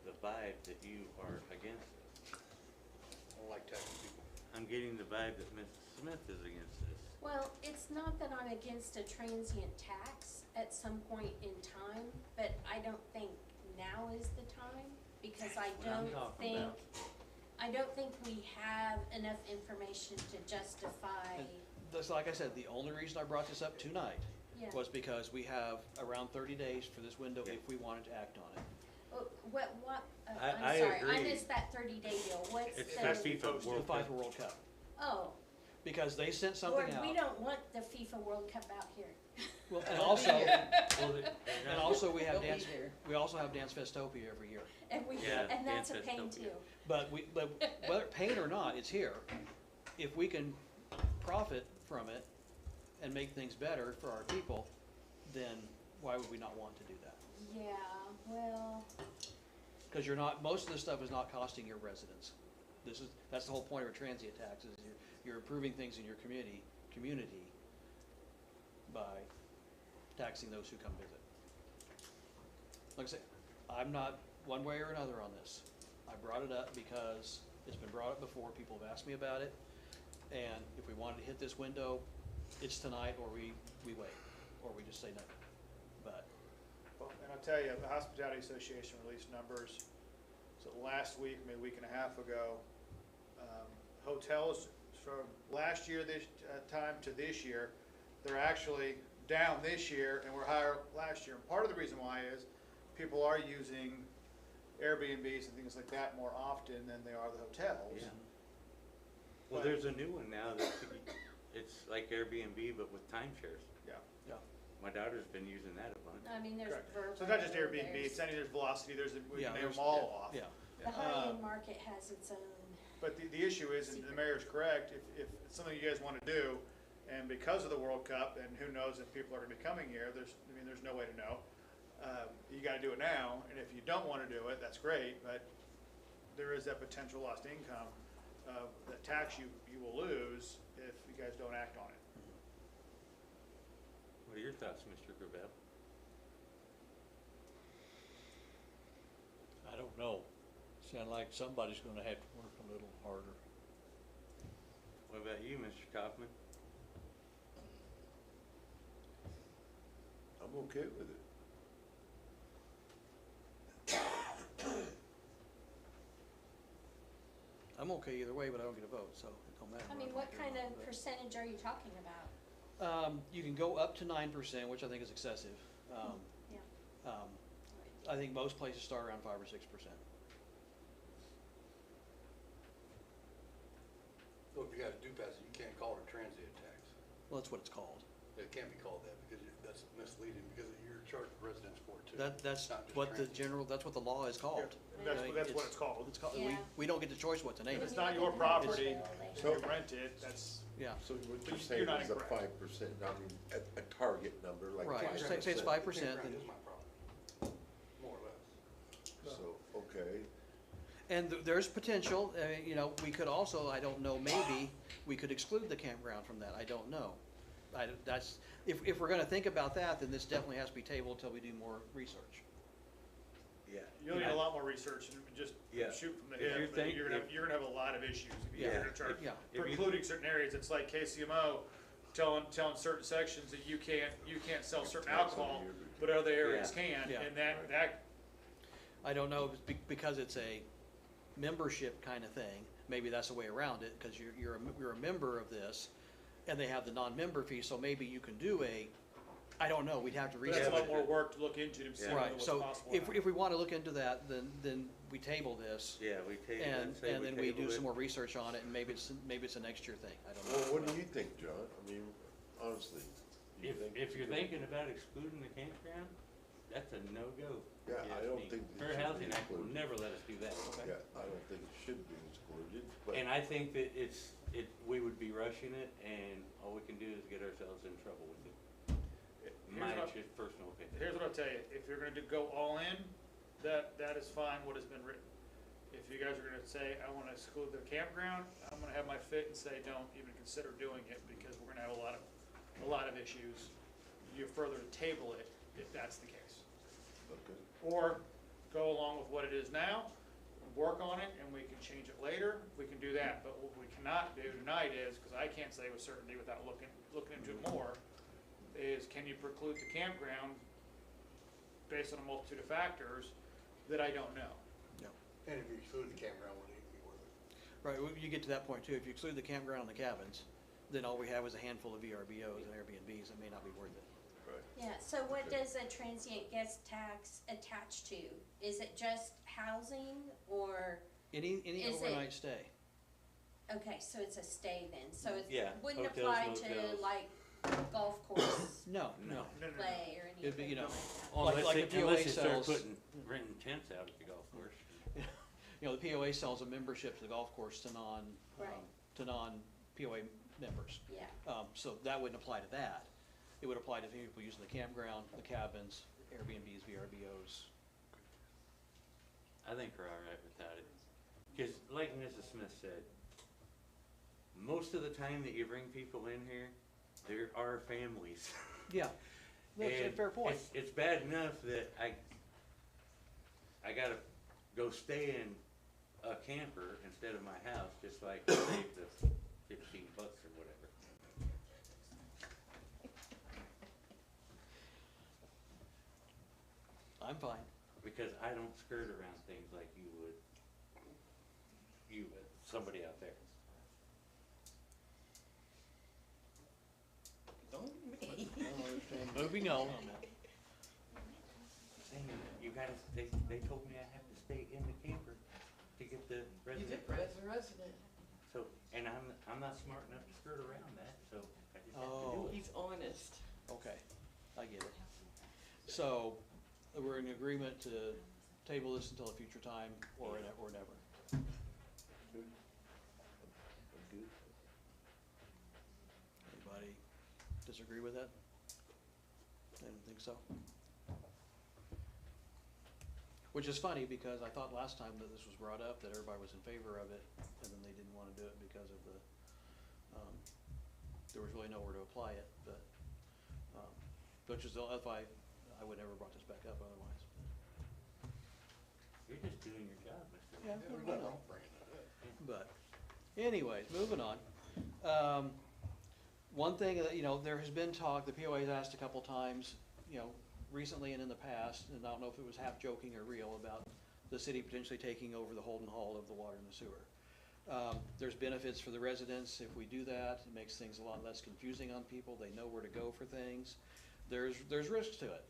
the vibe that you are against this. I don't like taxing people. I'm getting the vibe that Ms. Smith is against this. Well, it's not that I'm against a transient tax at some point in time, but I don't think now is the time, because I That's what I'm don't talking think, about. I don't think we have enough information to justify, And that's, like I said, the only reason I brought this up tonight yeah. was because we have around 30 days for this window if we wanted to act on it. I I'm sorry, I agree. missed that 30-day deal. What's It's the? that FIFA The World Cup. FIFA World Cup, Oh, because they sent something Lord, out. we don't want the FIFA World Cup out here. Well, and also we have They'll be dance. there. We also have Dance Festopia every year. And Yeah, and that's a Dance pain Festopia. too. But whether paid or not, it's here. If we can profit from it and make things better for our people, then why would we not want to do that? Yeah, well, Because most of this stuff is not costing your residents. That's the whole point of a transient tax, is you're improving things in your community by taxing those who come visit. Like I say, I'm not one way or another on this. I brought it up because it's been brought up before, people have asked me about it, and if we wanted to hit this window, it's tonight, or we wait, or we just say no. But, Well, and I'll tell you, the Hospitality Association released numbers, so last week, maybe a week and a half ago, hotels from last year, this time to this year, they're actually down this year and were higher last year. And part of the reason why is people are using Airbnbs and things like that more often than they are the hotels. Yeah. Well, there's a new one now that it's like Airbnb, but with timeshares. Yeah. yeah. My daughter's been using that a bunch. I mean, there's Correct. Vrbo. So it's not just Airbnb, there's- it's there's Velocity, we Yeah, can name there's- them all off. Yeah. The high-end market has its own. But the issue is, and the mayor's correct, if it's something you guys want to do, and because of the World Cup, and who knows if people are going to be coming here, there's no way to know. You got to do it now, and if you don't want to do it, that's great, but there is that potential lost income, that tax you will lose if you guys don't act on it. What are your thoughts, Mr. Gravel? I don't know. Sound like somebody's gonna have to work a little harder. What about you, Mr. Kaufman? I'm okay with it. I'm okay either way, but I don't get a vote, so it don't matter. I mean, what kind of percentage are you talking about? You can go up to 9%, which I think is excessive. Yeah. I think most places start around 5 or 6%. So if you got a do-pass, you can't call it a transient tax. Well, that's what it's called. It can't be called that because that's misleading, because you're charging residents for it too. That's It's not just what transient. that's what the law is called. That's I mean, what it's called. It's called, Yeah. we don't get the choice what to name If it. it's not your property, if you rent it, that's, Yeah, So what But you're you're saying not is a incorrect. 5%, I mean, a target number, like 5%. right, say it's 5%, Campground then, is my problem, more or less. So, okay, and there's potential, we could also, I don't know, maybe, we could exclude the campground from that, I don't know. that's, if we're gonna think about that, then this definitely has to be tabled until we do more research. Yeah. You'll need a lot more research and just Yeah. shoot from the If you hip, but think- you're gonna have a lot of issues. If Yeah. you're gonna try Yeah. precluding certain areas, it's like KCMO telling certain sections that you can't sell certain alcohol, but other areas can, Yeah. and that, I don't know, if it's because it's a membership kind of thing, maybe that's a way around it, because you're a member of this, and they have the non-member fee, so maybe you can do I don't know, we'd have to but research. that's a lot more work to look into to see Right, what's so possible. if we wanna look into that, then we table this, Yeah, we table and it, say then we table do it. some more research on it, and maybe it's a next year thing, I don't know. Well, what do you think, John? I mean, honestly. do you think If we you're should go- thinking about excluding the campground, that's a no-go. Yeah, if you I ask don't me. think it Fair should be Housing Act will included. never let us do that. Yeah, I don't think it should be excluded, but. And I think that we would be rushing it, and all we can do is get ourselves in trouble with it. My Here's what- just personal opinion. Here's what I'll tell you, if you're gonna go all in, that is fine, what has been written. If you guys are gonna say, I wanna exclude the campground, I'm gonna have my fit and say, don't even consider doing it, because we're gonna have a lot of issues. You further table it, if that's the case. Okay. Or go along with what it is now, work on it, and we can change it later, we can do that. But what we cannot do tonight is, because I can't say with certainty without looking into it more, is can you preclude the campground based on a multitude of factors that I don't know. And if you exclude the campground, would it even be worth it? Right, well, you get to that point too, if you exclude the campground and the cabins, then all we have is a handful of VRBOs and Airbnbs, it may not be worth it. Yeah, so what does a transient guest tax attach to? Is it just housing or, Any Is it- overnight stay. okay, so it's a stay then, so it Yeah, wouldn't hotels, apply to motels. like golf course No. play or It'd be, anything you know, like that? Unless like they, the POA unless they start sells- putting, renting tents out at the golf course. You know, the POA sells a membership to the golf course to Right. non-POA members. Yeah, So that wouldn't apply to that. It would apply to people using the campground, the cabins, Airbnbs, VRBOs. I think we're all right without it. Because like Mrs. Smith said, most of the time that you bring people in here, there are families. Yeah, that's a And fair point. It's bad enough that I gotta go stay in a camper instead of my house, just so I can save the $15 or whatever. I'm fine. Because I don't skirt around things like you would, somebody out there. Moving on. Saying, you gotta, they told me I have to stay in the camper to get the resident. As a resident. So, and I'm not smart enough to skirt around that, so I just have to Oh. do it. He's honest. Okay, I get it. So, we're in agreement to table this until a future time or never. Anybody disagree with that? I don't think so. Which is funny, because I thought last time that this was brought up, that everybody was in favor of it, and then they didn't wanna do it because of the, there was really nowhere to apply it, but, which is, if I would never brought this back up otherwise. You're just doing your job, Mr. Yeah, Yeah, I know. I'll bring it up. But anyways, moving on. One thing that, you know, there has been talk, the POA's asked a couple times, you know, recently and in the past, and I don't know if it was half joking or real, about the city potentially taking over the Holden Hall of the water and the sewer. There's benefits for the residents if we do that. It makes things a lot less confusing on people. They know where to go for things. There's risks to it,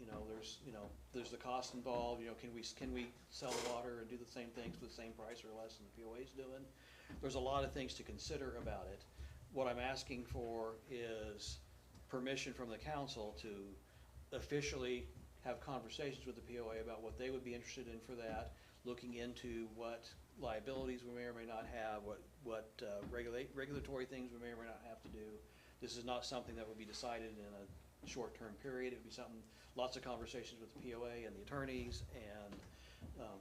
there's the cost involved, can we sell the water and do the same things for the same price or less than the POA's doing? There's a lot of things to consider about it. What I'm asking for is permission from the council to officially have conversations with the POA about what they would be interested in for that, looking into what liabilities we may or may not have, what regulatory things we may or may not have to do. This is not something that would be decided in a short-term period. It would be something, lots of conversations with the POA and the attorneys and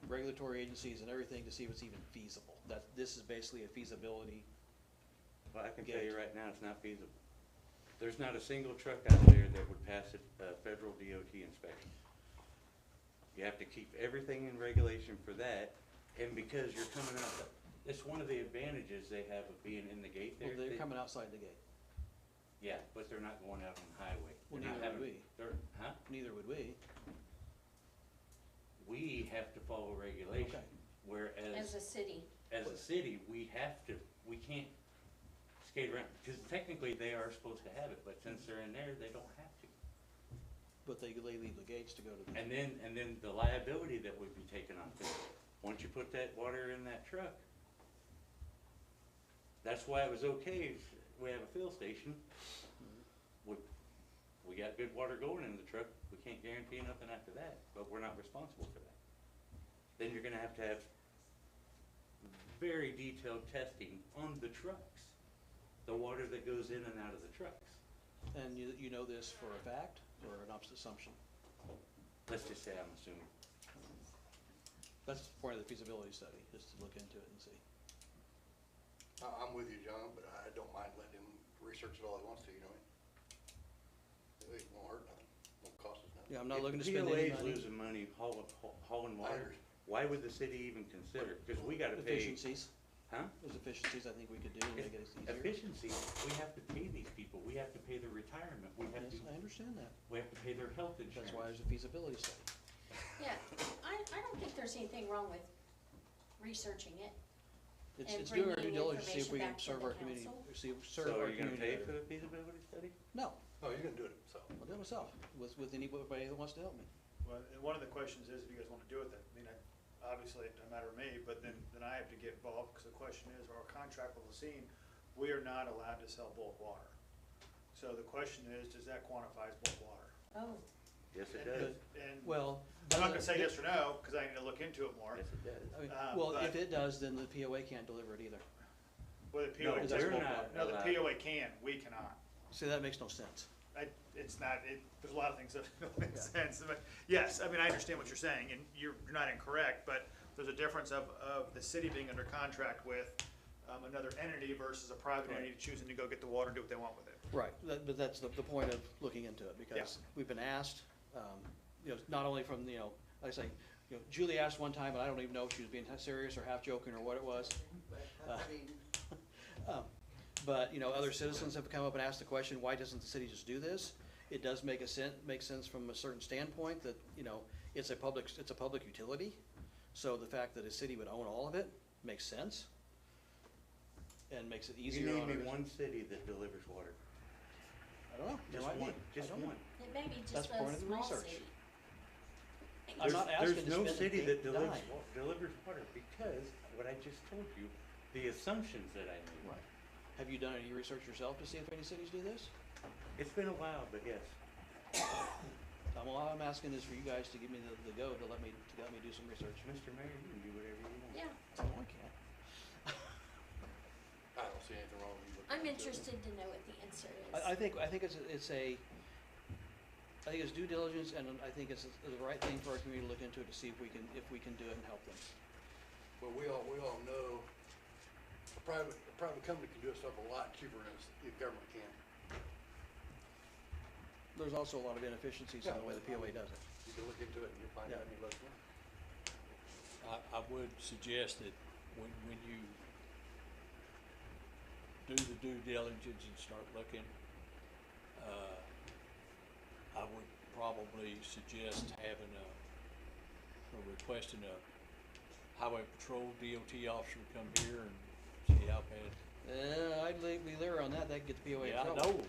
regulatory agencies and everything to see if it's even feasible. This is basically a feasibility. Well, I can tell you right now, it's not feasible. There's not a single truck out there that would pass a federal DOT inspection. You have to keep everything in regulation for that, and because you're coming out, it's one of the advantages they have of being in the gate there. Well, they're coming outside the gate. Yeah, but they're not going out on the highway. Well, They're not neither would having- we. They're, huh? Neither would we. We have to follow regulation, Okay. whereas. As a city. As a city, we can't skate around, because technically they are supposed to have it, but since they're in there, they don't have to. But they leave the gates to go to the. And then the liability that would be taken on, because once you put that water in that truck, that's why it was okay if we have a fill station. We got good water going in the truck, we can't guarantee nothing after that, but we're not responsible for that. Then you're gonna have very detailed testing on the trucks, the water that goes in and out of the trucks. And you know this for a fact or an assumption? Let's just say I'm assuming. That's part of the feasibility study, just to look into it and see. I'm with you, John, but I don't mind letting him research it all he wants to, you know? It won't hurt nothing, won't cost us nothing. Yeah, I'm not If looking to spend any POA's money. losing money hauling water, understand. why would the city even consider? Because we gotta pay. Efficiencies. Huh? There's efficiencies I think we could do to make it easier. Efficiency, we have to pay these people, we have to pay their retirement, we have Yes, to, I understand that. we have to pay their health insurance. That's why there's a feasibility study. Yeah, I don't think there's anything wrong with researching it. It's, And it's doing our due bringing diligence, see if we information can back to serve the our community, council. serve So our are you gonna community pay for better. the feasibility study? No, No, you're gonna do it, so. I'll do it myself, with anybody that wants to help me. Well, and one of the questions is if you guys wanna do it, then, I mean, obviously it doesn't matter to me, but then I have to get involved, because the question is, our contract with Lacine, we are not allowed to sell bulk water. So the question is, does that quantify as bulk water? Oh, Yes, it And- does. And, Well. I'm not gonna say yes or no, because I need to look into it more. Yes, it does. I mean, but- if it does, then the POA can't deliver it either. Well, the No, POA, they're bulk not water. no, the allowed. POA can, we cannot. See, that makes no sense. It's not, there's a lot of things that don't make Yeah. sense, but, yes, I mean, I understand what you're saying, and you're not incorrect, but there's a difference of the city being under contract with, another entity versus a private entity choosing to go get the water and do what they want with it. Right, but that's the point of looking into it, because we've been asked, not only from, like I say, Julie asked one time, and I don't even know if she was being serious or half joking or what it was. I mean, But, other citizens have come up and asked the question, why doesn't the city just do this? It does make sense from a certain standpoint that, it's a public utility. So the fact that a city would own all of it makes sense. And makes it You easier name on me our. one city that delivers water. I don't know. there Just might be. one, I just don't know. one. it may be That's just part a of the small research. city. I'm not asking to There's no spend a city that big delivers, dime. delivers water, because what I just told you, the assumptions that I made. Right. Have you done any research yourself to see if any cities do this? It's been a while, but yes. All I'm asking is for you guys to give me the go to let me do some research. Mr. Mayor, you can do whatever you want. Yeah, No, I can't. I don't see anything wrong with you looking I'm into it. interested to know what the answer is. I think it's due diligence, and I think it's the right thing for our community to look into it to see if we can do it and help them. But we all know a private company can do stuff a lot cheaper than the government can. There's also a lot of inefficiencies in the way the POA does it. You can look into it and you'll find out and you let us know. I would suggest that when you do the due diligence and start looking, I would probably suggest having or requesting a highway patrol DOT officer come here and see how bad. I'd be there on that. That'd get the POA in Yeah, I trouble. know.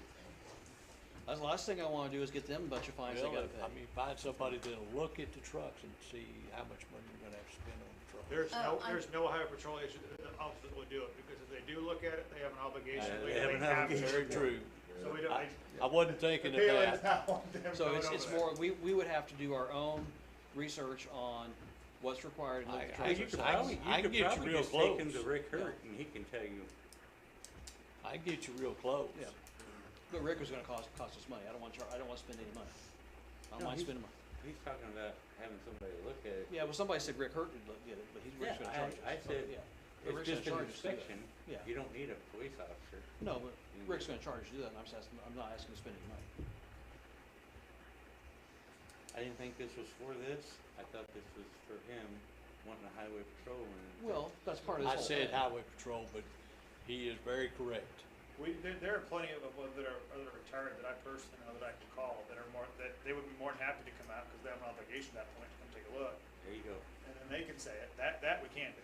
That's the last thing I wanna do is get them a bunch of fines they Well, gotta pay. I mean, find somebody that'll look at the trucks and see how much money you're gonna have to spend on the truck. There's no highway patrol officer that would do it, because if they do look at it, they have an obligation. They have an obligation. Very true. So we don't, I wasn't thinking the of POA that. does not want them So going it's over more, there. we would have to do our own research on what's required to lift the I- trucks You could ourselves. probably, I you can could get you probably real just take him close. to Rick Hurt and he can tell you. I can get you real close. Yeah. But Rick was gonna cost us money. I don't wanna spend any money. I don't No, mind he's- spending money. He's talking about having somebody look at it. Yeah, well, somebody said Rick Hurt would get it, but Rick's Yeah, gonna charge us. I So, said, yeah. But It's Rick's just gonna an charge us to do that. inspection. Yeah. You don't need a police officer. No, but Rick's gonna charge you to do that, and I'm not asking to spend any money. I didn't think this was for this. I thought this was for him wanting a highway patrol and. Well, that's part of this I whole said thing. highway patrol, but he is very correct. There are plenty of them that are retired that I personally know that I can call, that are more, that they would be more than happy to come out, because they have an obligation at that point to come take a look. There you go. And then they can say it, that we can't do.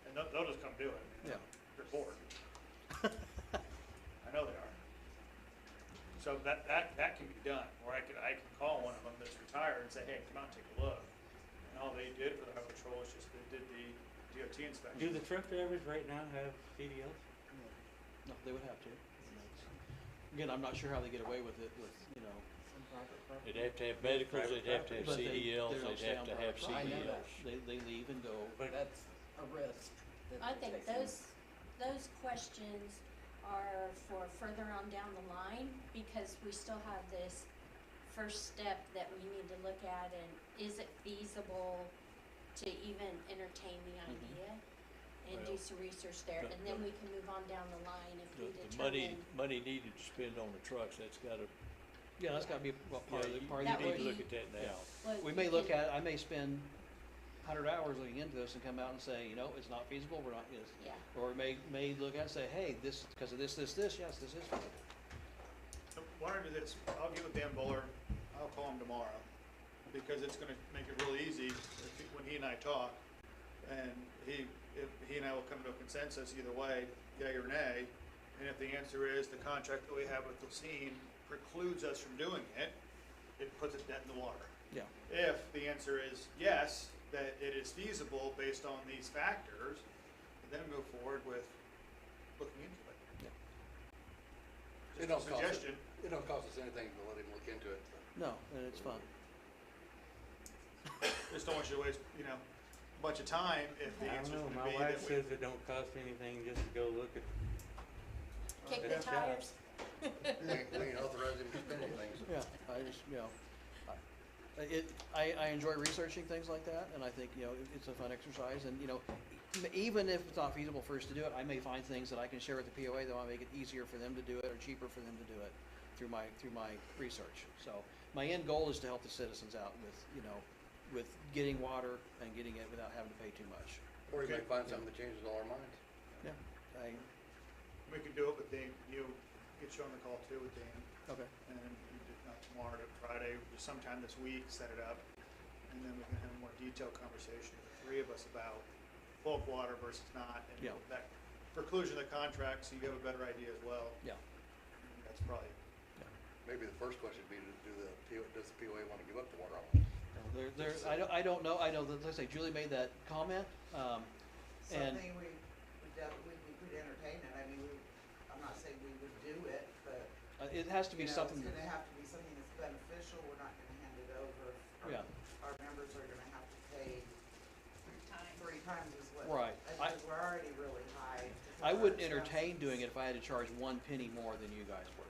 And they'll just come do it. Yeah. They're bored. I know they are. So that can be done, or I can call one of them that's retired and say, hey, come out and take a look. And all they did for the highway patrol is just they did the DOT inspection. Do the truck drivers right now have CDLs? No, they would have to. Again, I'm not sure how they get away with it with, you know. They'd have to have medicals, they'd have to have But they CDLs, don't they'd stay have on to have private property. I know that. CDLs. They leave and go. But That's a risk. that I they're think taking. those questions are for further on down the line, because we still have this first step that we need to look at, and is it feasible to even entertain the idea? And do Well, some research there, and then we can move on down the line if we The determine. money needed to spend on the trucks, that's gotta, Yeah, that's gotta be part of the, part of That the you would need to equation. look at that now. Well, We you may look can- at it, I may spend 100 hours looking into this and come out and say, you know, it's not feasible, we're not, yes. Yeah. Or may look at it and say, hey, this, because of this, yes, this is feasible. So why don't I do this, I'll get with Dan Buller, I'll call him tomorrow, because it's gonna make it real easy when he and I talk. And if he and I will come to a consensus either way, yea or nay. And if the answer is the contract that we have with Lucene precludes us from doing it, it puts it dead in the water. Yeah. If the answer is yes, that it is feasible based on these factors, then move forward with looking into it. It Just don't a cost us, suggestion. it don't cost us anything to let him look into it. No, and it's fun. Just don't want you to waste, a bunch of time if the I answer's don't know, gonna be my that wife we. says it don't cost anything just to go look at. Kick the Yeah. tires. We ain't authorizing him to spend anything, so. Yeah, I just, I enjoy researching things like that, and I think, it's a fun exercise, and, even if it's not feasible for us to do it, I may find things that I can share with the POA that will make it easier for them to do it, or cheaper for them to do it through my research. So, my end goal is to help the citizens out with, with getting water and getting it without having to pay too much. Or you might find something that changes all our minds. Yeah, We could do it with Dan, get you on the call too with Dan, okay. and then not tomorrow, to Friday, just sometime this week, set it up. And then we can have a more detailed conversation, the three of us, about bulk water versus not, and Yeah. that preclusion of the contract, so you have a better idea as well. Yeah. And that's probably, Maybe the first question would be, does the POA want to give up the water? I don't know, I know that, let's say Julie made that comment, and, Something we'd entertain it, I mean, I'm not saying we would do it, but, it has to be something. it's gonna have to be something that's beneficial, we're not gonna hand it over. Yeah. Our members are gonna have to pay 3 times as what. Right. Because we're already really high. I wouldn't entertain doing it if I had to charge 1 penny more than you guys were.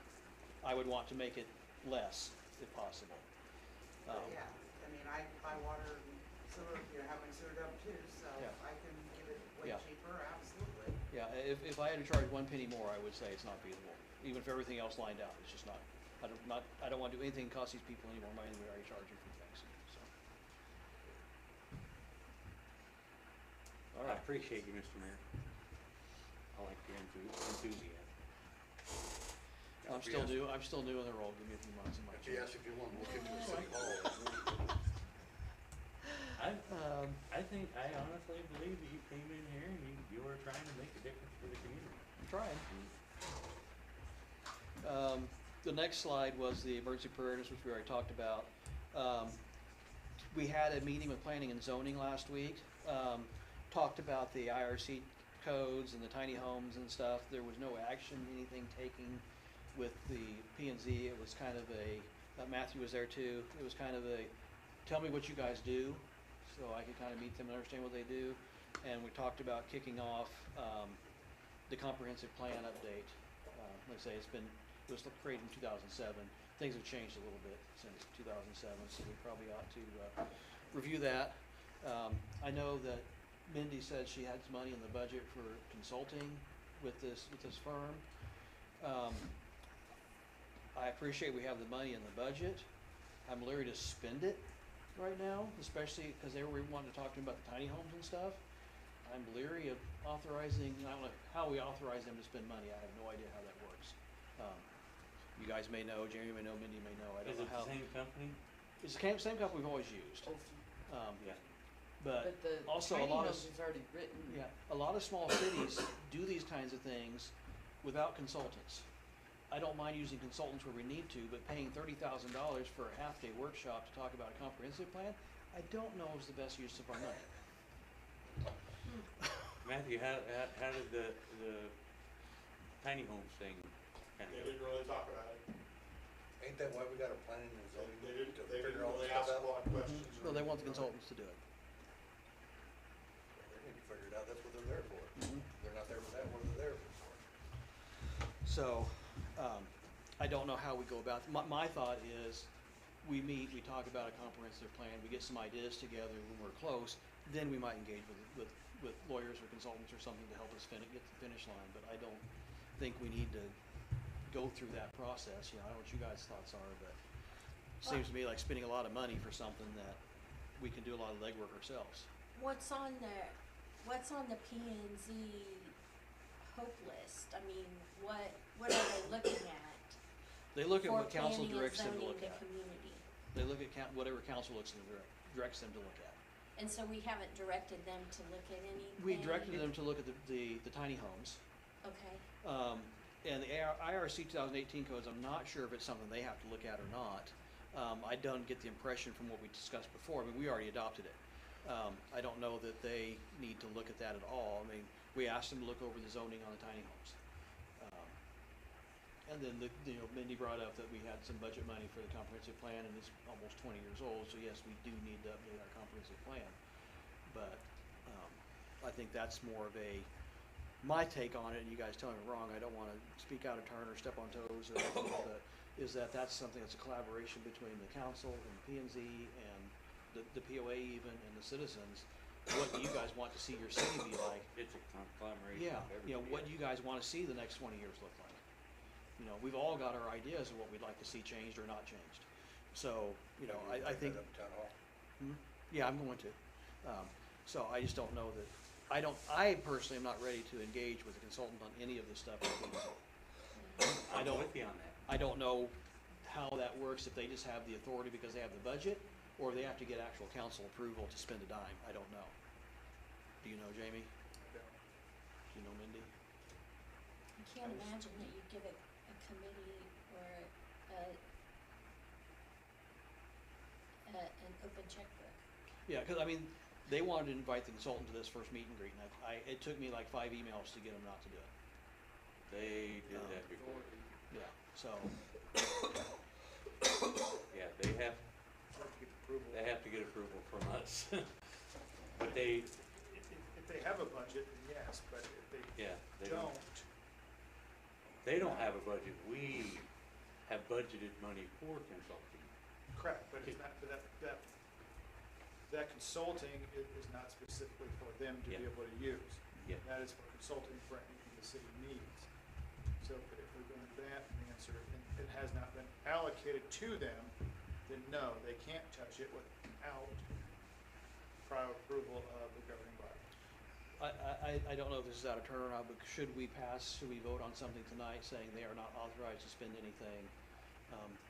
I would want to make it less, if possible. Yeah, I mean, I buy water and sewer, have my sewer dump too, so Yeah. if I can get it way Yeah. cheaper, absolutely. Yeah, if I had to charge 1 penny more, I would say it's not feasible, even if everything else lined out, it's just not. I don't want to do anything that costs these people any more money than we already charge them for things, so. All I right, appreciate you, Mr. Mayor. I like your enthusiasm. I'm still new in the role, give me a few months in my If you chair. ask if you want to look into a city hall, I think, I honestly believe that you came in here and you were trying to make a difference for the community. I'm trying. The next slide was the emergency preparedness, which we already talked about. We had a meeting with planning and zoning last week, talked about the IRC codes and the tiny homes and stuff. There was no action, anything taken with the P and Z. It was kind of Matthew was there too. It was kind of tell me what you guys do, so I could kind of meet them and understand what they do. And we talked about kicking off the comprehensive plan update. Like I say, it was created in 2007. Things have changed a little bit since 2007, so we probably ought to review that. I know that Mindy said she had some money in the budget for consulting with this firm. I appreciate we have the money in the budget. I'm leery to spend it right now, especially because they were wanting to talk to me about the tiny homes and stuff. I'm leery of authorizing, I don't know how we authorize them to spend money. I have no idea how that works. You guys may know, Jeremy may know, Mindy may know. I don't Is know it how. the same company? It's the same company we've always used. Yeah. But But the also a tiny lot of, homes is already written. yeah, a lot of small cities do these kinds of things without consultants. I don't mind using consultants where we need to, but paying $30,000 for a half-day workshop to talk about a comprehensive plan, I don't know is the best use of our money. Matthew, how did the tiny homes thing kind They of? didn't really talk about it. Ain't that why we got a planning and zoning? They didn't, to they didn't figure all really this ask stuff a lot out? of questions. No, they want the consultants to do it. They need to figure it out, that's what they're there for. They're not there for that, what are they there for? So, I don't know how we go about, my thought is, we meet, we talk about a comprehensive plan, we get some ideas together when we're close, then we might engage with lawyers or consultants or something to help us get to the finish line, but I don't think we need to go through that process, I don't know what you guys' thoughts are, but it seems to me like spending a lot of money for something that we can do a lot of legwork ourselves. What's on the P and Z hope list? I mean, what are they looking at? They look at for what council planning and directs them to zoning look the at. community? They look at whatever council directs them to look at. And so we haven't directed them to look at anything? We directed them to look at the tiny homes. Okay, And the IRC 2018 codes, I'm not sure if it's something they have to look at or not. I don't get the impression from what we discussed before, I mean, we already adopted it. I don't know that they need to look at that at all. I mean, we asked them to look over the zoning on the tiny homes. And then Mindy brought up that we had some budget money for the comprehensive plan, and it's almost 20 years old, so yes, we do need to update our comprehensive plan. But I think that's more of my take on it, and you guys tell me I'm wrong, I don't wanna speak out of turn or step on toes or anything, but is that's something that's a collaboration between the council and P and Z and the POA even and the citizens. What do you guys want to see your city be like? It's a conglomeration Yeah, of everything. what do you guys wanna see the next 20 years look like? We've all got our ideas of what we'd like to see changed or not changed. So, I think. Up town hall. Yeah, I'm going to. So I just don't know that, I personally am not ready to engage with a consultant on any of this stuff. I'm with you on that. I don't know how that works, if they just have the authority because they have the budget, or they have to get actual council approval to spend a dime. I don't know. Do you know, Jamie? Do you know, Mindy? I can't imagine that you give a committee or an open checkbook. Yeah, because they wanted to invite the consultant to this first meet and greet, and it took me like 5 emails to get them not to do it. They did that before. Yeah, so, Yeah, they have to get approval from us. But If they have a budget, then yes, but if they they don't, they don't have a budget. We have budgeted money for consulting. correct, but it's not, but that consulting is not specifically for them to be Yeah. able to use. Yeah. That is for consulting for anything the city needs. So if we're going to do that, and the answer, it has not been allocated to them, then no, they can't touch it without prior approval of the governing body. I don't know if this is out of turn or not, but should we vote on something tonight saying they are not authorized to spend anything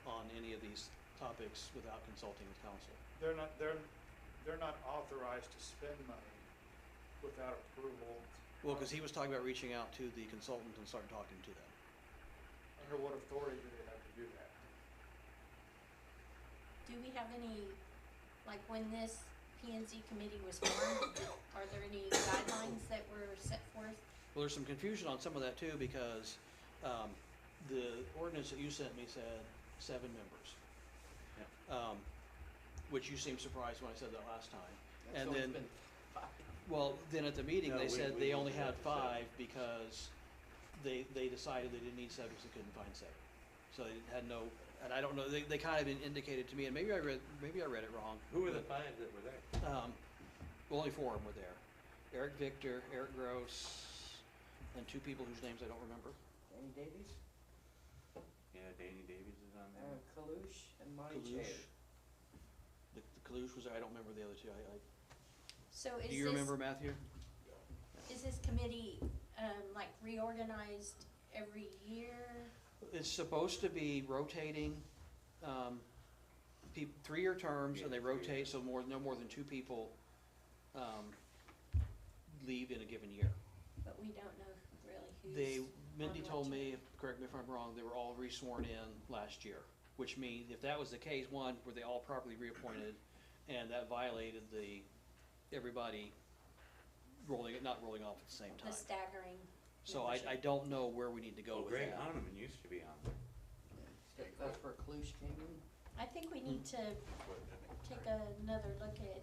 on any of these topics without consulting with council? They're not authorized to spend money without approval. Well, because he was talking about reaching out to the consultant and start talking to them. Under what authority do they have to do that? Do we have any, like when this P and Z committee was formed, are there any guidelines that were set forth? Well, there's some confusion on some of that too, because the ordinance that you sent me said 7 members. Which you seemed surprised when I said that last time. That's And always then, been 5. well, then at the meeting, No, they we- said we they used only to had have 5 because they decided they didn't need 7 because they couldn't find 7. So they had no, and I don't know, they kind of indicated to me, and maybe I read it wrong. Who were the but, 5 that were there? well, only 4 of them were there. Eric Victor, Eric Gross, and two people whose names I don't remember. Danny Davies, Yeah, Danny Davies is on there. Kalush, and Monty Kalush. Chater. The Kalush was, I don't remember the other two. So is Do you this, remember, Matthew? is this committee, like reorganized every year? It's supposed to be rotating, 3-year terms, and they rotate, so no more than 2 people, leave in a given year. But we don't know really who's. Mindy on told what me, correct me if I'm wrong, they were all re-sworn in last year, which means if that was the case, one, were they all properly reappointed? And that violated everybody not rolling off at the same The time. staggering. So I don't know where we need to go Well, with Greg that. Honeman used to be on there. That's where Kalush came in. I think we need to take another look at,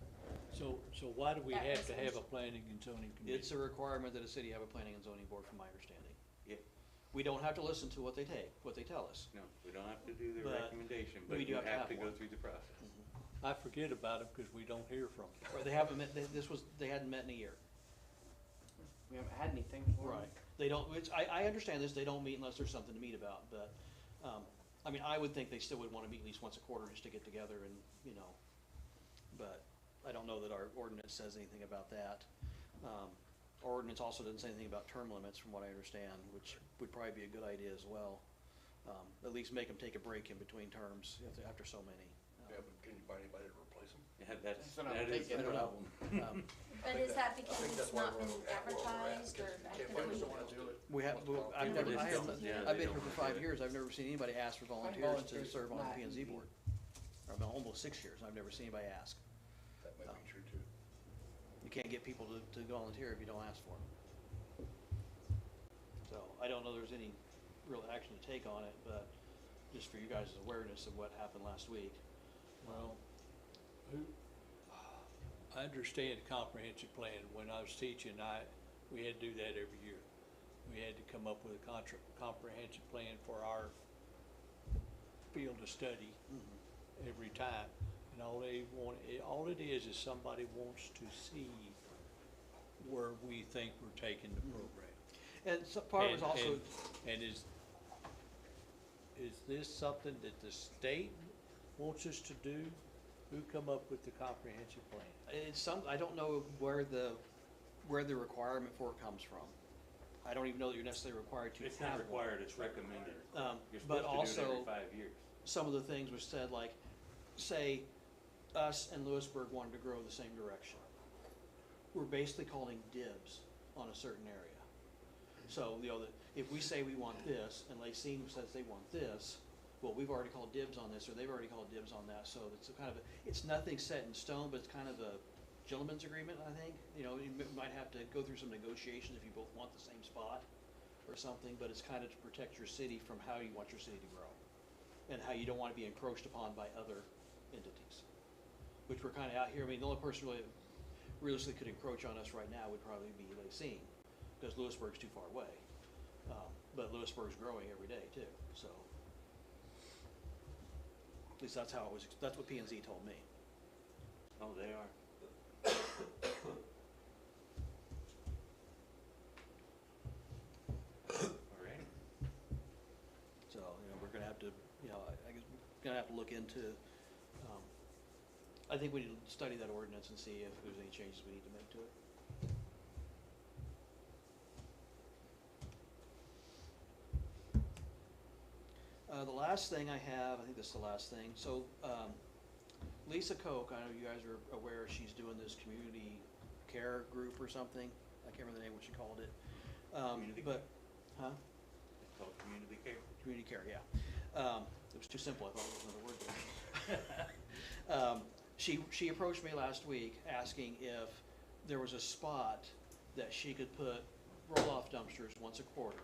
So why do we That have to have a resolution. planning and zoning committee? It's a requirement that a city have a planning and zoning board, from my understanding. Yeah. We don't have to listen to what they tell us. No, we don't have to do the But recommendation, we but do you have to have have to go one. through the process. I forget about them because we don't hear from them. Or they haven't met, they hadn't met in a year. We haven't had anything for them. Right. They don't, I understand this, they don't meet unless there's something to meet about, but, I mean, I would think they still would wanna meet at least once a quarter just to get together and, but I don't know that our ordinance says anything about that. Our ordinance also doesn't say anything about term limits, from what I understand, which would probably be a good idea as well. At least make them take a break in between terms after so many. Yeah, but can you find anybody to replace them? Yeah, that's, That's what I'm that is the thinking. I don't know. problem. but is that because think it's that's why not been we're at where we're at, advertised because or you can't find actively? someone to do it. We have, I've People never, just I don't- have, yeah, I've they been here don't for wanna 5 do it. years, I've never seen anybody ask for volunteers to volunteers serve on the not P and Z easy. board. Or almost 6 years, I've never seen anybody ask. That might be true too. You can't get people to volunteer if you don't ask for them. So I don't know there's any real action to take on it, but just for you guys' awareness of what happened last week. Well, I understand comprehensive plan. When I was teaching, we had to do that every year. We had to come up with a comprehensive plan for our field of study every time. And all it is somebody wants to see where we think we're taking the program. And so part of it was also, And is this something that the state wants us to do? Who come up with the comprehensive plan? I don't know where the requirement for it comes from. I don't even know that you're necessarily required to It's have not one. required, it's recommended. You're But supposed to do it also, every 5 years. some of the things was said, like, say, us and Lewisburg wanted to grow the same direction. We're basically calling dibs on a certain area. So, if we say we want this, and Lacine says they want this, well, we've already called dibs on this, or they've already called dibs on that, so it's a kind of it's nothing set in stone, but it's kind of a gentleman's agreement, I think. You might have to go through some negotiations if you both want the same spot or something, but it's kind of to protect your city from how you want your city to grow, and how you don't want to be encroached upon by other entities, which we're kind of out here. I mean, the only person really realistically could encroach on us right now would probably be Lacine, because Lewisburg's too far away. But Lewisburg's growing every day too, so. At least that's what P and Z told me. Oh, they are. All right. So, we're gonna have to, I guess, we're gonna have to look into, I think we need to study that ordinance and see if there's any changes we need to make to it. The last thing I have, I think this is the last thing, so, Lisa Koch, I know you guys are aware, she's doing this community care group or something, I can't remember the name, what she called it. Community But, huh? It's called community care. Community care, yeah. It was too simple, I thought there was another word there. She approached me last week asking if there was a spot that she could put roll-off dumpsters once a quarter,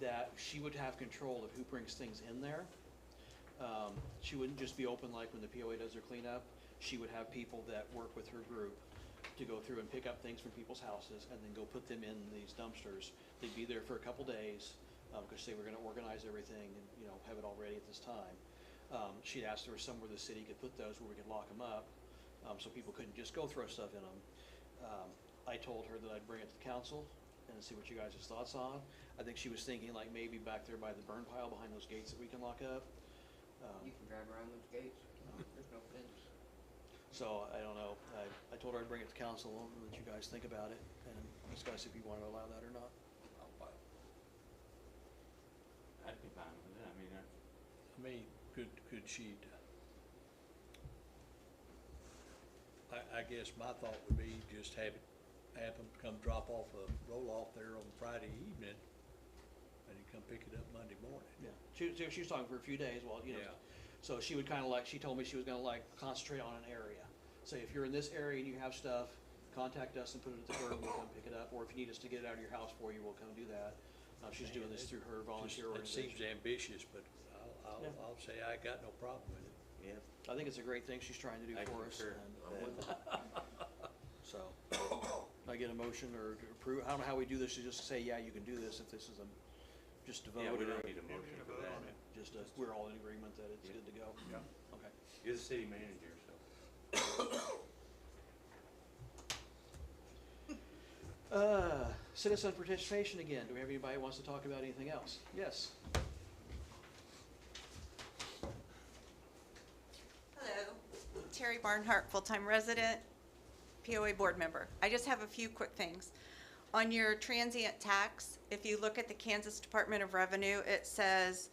that she would have control of who brings things in there. She wouldn't just be open like when the POA does their cleanup. She would have people that work with her group to go through and pick up things from people's houses and then go put them in these dumpsters. They'd be there for a couple days, because they were gonna organize everything and, have it all ready at this time. She'd asked if there was somewhere the city could put those where we could lock them up, so people couldn't just go throw stuff in them. I told her that I'd bring it to council and see what you guys' thoughts on. I think she was thinking like maybe back there by the burn pile behind those gates that we can lock up. You can drive around those gates, there's no fence. So I don't know. I told her I'd bring it to council and let you guys think about it and discuss if you want to allow that or not. I'd be fine with it, I mean, I mean, could she, I guess my thought would be just have them come drop off a roll-off there on Friday evening, and you come pick it up Monday morning. Yeah, she was talking for a few days, well, you know, Yeah. so she would kinda like, she told me she was gonna like concentrate on an area. Say if you're in this area and you have stuff, contact us and put it at the curb, we'll come pick it up, or if you need us to get it out of your house for you, we'll come do that. She's doing this through her volunteer It seems organization. ambitious, but Yeah. I'll say I got no problem with it. yeah. I think it's a great thing she's trying to do I for us. concur. So, I get a motion or to approve, I don't know how we do this, you just say, yeah, you can do this if this is just to vote. Yeah, we or don't need a motion for that. Just, we're all in agreement that it's good to go. Yeah. Okay. You're the city manager, so. Citizen participation again. Do we have anybody who wants to talk about anything else? Yes. Hello, Terry Barnhart, full-time resident, POA board member. I just have a few quick things. On your transient tax, if you look at the Kansas Department of Revenue, it says,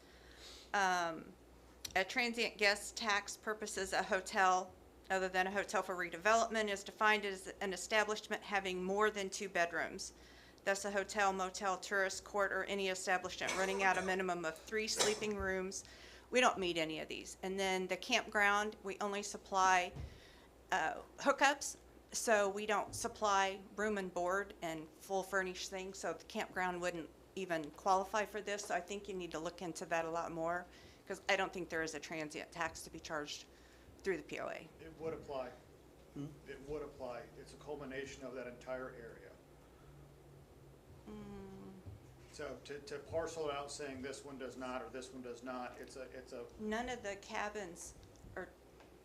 a transient guest tax purposes a hotel other than a hotel for redevelopment is defined as an establishment having more than 2 bedrooms. Thus, a hotel, motel, tourist court, or any establishment running out a minimum of 3 sleeping rooms. We don't meet any of these. And then the campground, we only supply hookups, so we don't supply room and board and full furnished things, so the campground wouldn't even qualify for this. So I think you need to look into that a lot more, because I don't think there is a transient tax to be charged through the POA. It would apply. It would apply. It's a culmination of that entire area. So to parcel it out saying this one does not or this one does not, it's a, None of the cabins are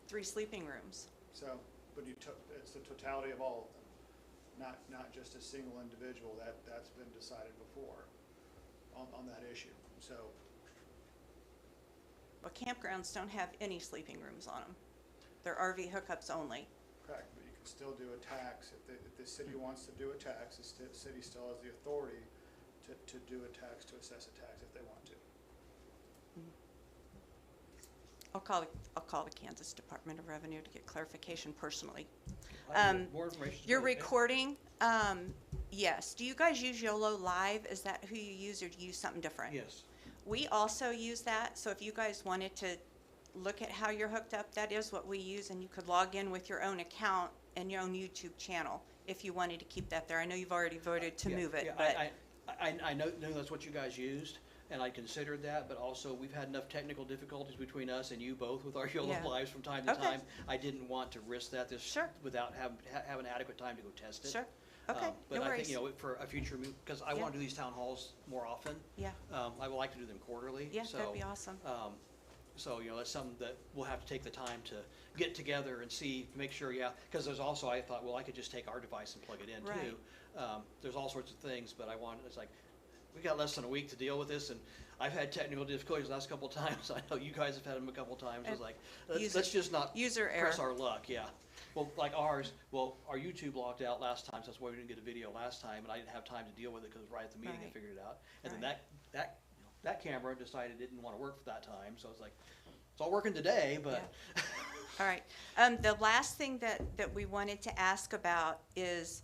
3 sleeping rooms. so, but it's the totality of all of them, not just a single individual. That's been decided before on that issue, so. But campgrounds don't have any sleeping rooms on them. They're RV hookups only. Correct, but you can still do a tax. If the city wants to do a tax, the city still has the authority to do a tax, to assess a tax if they want to. I'll call the Kansas Department of Revenue to get clarification personally. More information. Your recording, yes. Do you guys use YOLO Live? Is that who you use, or do you use something different? Yes. We also use that, so if you guys wanted to look at how you're hooked up, that is what we use, and you could log in with your own account and your own YouTube channel if you wanted to keep that there. I know you've already voted to move it, but. I know that's what you guys used, and I considered that, but also we've had enough technical difficulties between us and you both with our YOLO Yeah. Lives from time to Okay. time. I didn't want to risk that Sure. without having adequate time to go test it. Sure. Okay, But no I think, worries. you know, for a future move, because I Yeah. want to do these town halls more often. Yeah. I would like to do them quarterly. Yeah, so, that'd be awesome. So, you know, that's something that we'll have to take the time to get together and see, make sure, yeah, because there's also, I thought, well, I could just take our device and plug it in Right. too. There's all sorts of things, but it's like, we got less than a week to deal with this, and I've had technical difficulties the last couple of times. I know you guys have had them a couple of times. It's like, let's just not user press error. our luck, yeah. Well, like our YouTube logged out last time, so that's why we didn't get a video last time, and I didn't have time to deal with it because right at the meeting I Right. figured it out. And Right. then that camera decided it didn't want to work for that time, so it's like, it's all working today, but. Yeah. All right. The last thing that we wanted to ask about is,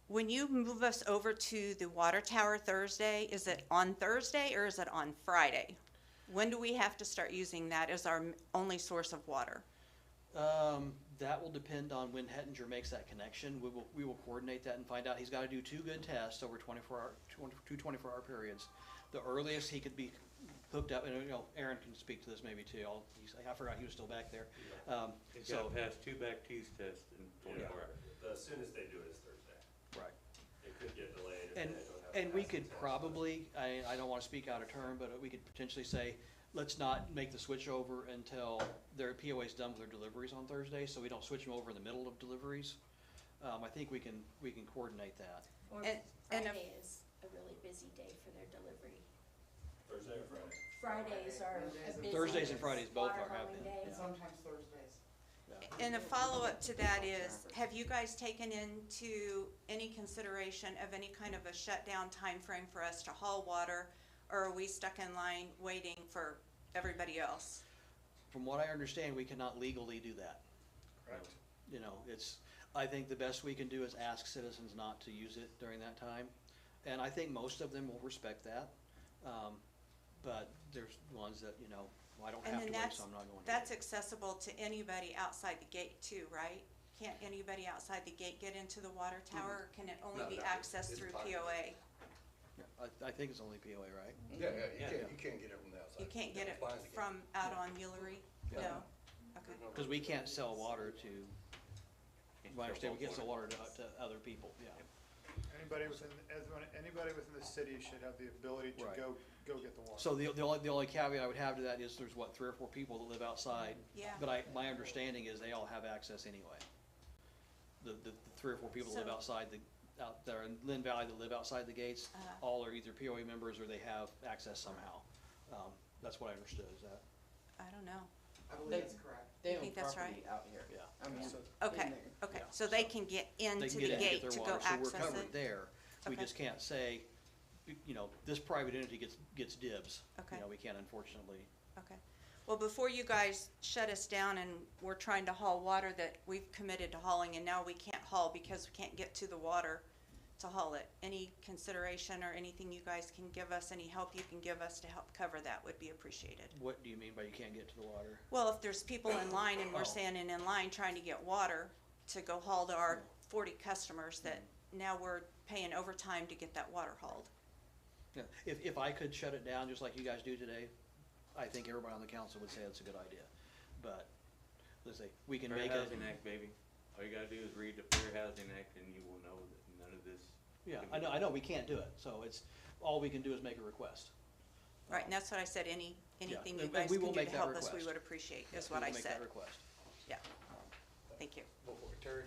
when you move us over to the water tower Thursday, is it on Thursday or is it on Friday? When do we have to start using that as our only source of water? That will depend on when Hettinger makes that connection. We will coordinate that and find out. He's got to do 2 good tests over 2 24-hour periods. The earliest he could be hooked up, and you know, Aaron can speak to this maybe too. I forgot he was still back there. He's got to pass 2 back teeth tests in 24 hours. The soonest they do it is Thursday. Right. It could get delayed if And, they don't have. and we could probably, I don't want to speak out of turn, but we could potentially say, let's not make the switch over until their POA's done with their deliveries on Thursday, so we don't switch them over in the middle of deliveries. I think we can coordinate that. Or And if- Friday is a really busy day for their delivery. Thursday or Friday? Fridays are a busy. Thursdays and Fridays both water are have hauling been, day. yeah. Sometimes Thursdays. And a follow-up to that is, have you guys taken into any consideration of any kind of a shutdown timeframe for us to haul water? Or are we stuck in line waiting for everybody else? From what I understand, we cannot legally do that. Correct. You know, I think the best we can do is ask citizens not to use it during that time. And I think most of them will respect that. But there's ones that, you know, well, I don't And have then to wait, so I'm not going to. that's accessible to anybody outside the gate too, right? Can't anybody outside the gate get into the water tower, or can it only No, be no, accessed it's through private. POA? Yeah, I think it's only POA, right? Yeah, Yeah. you can't get it from the outside. You can't get it Fine to get from out on Mullery? Yeah. No? Okay. There's no Because we can't sell water to, I understand, we can't sell water Water. to other people, yeah. Anybody within the city should have the ability to Right. go get the water. So the only caveat I would have to that is there's what, 3 or 4 people that live outside? Yeah. But my understanding is they all have access anyway. The 3 or 4 people that live So- outside out there in Lynn Valley that live outside the gates, Uh-huh. all are either POA members or they have access somehow. That's what I understood, is that? I don't know. I believe They- that's correct. They You own think that's property right? out here. Yeah. I mean, Okay, in there. okay, Yeah. so they can get They into can the get in and gate get their to go water, so we're access covered it? there. We Okay. just can't say, you know, this private entity gets dibs. Okay. You know, we can't unfortunately. Okay. Well, before you guys shut us down and we're trying to haul water that we've committed to hauling and now we can't haul because we can't get to the water to haul it, any consideration or anything you guys can give us, any help you can give us to help cover that would be appreciated. What do you mean by you can't get to the water? Well, if there's people in line and Oh. we're standing in line trying to get water to go haul to our 40 customers, that now we're paying overtime to get that water hauled. Yeah, if I could shut it down just like you guys do today, I think everybody on the council would say it's a good idea. But, let's say, we can Fair make it. Housing Act, baby. All you gotta do is read the Fair Housing Act and you will know that none of this. Yeah, can be I know, we can't do it, so all we can do is make a request. Right, and that's what I said, anything and you we guys will can do make to that help us, we request. would appreciate, is We what will I make that said. request. Yeah, thank you. Before, Terry,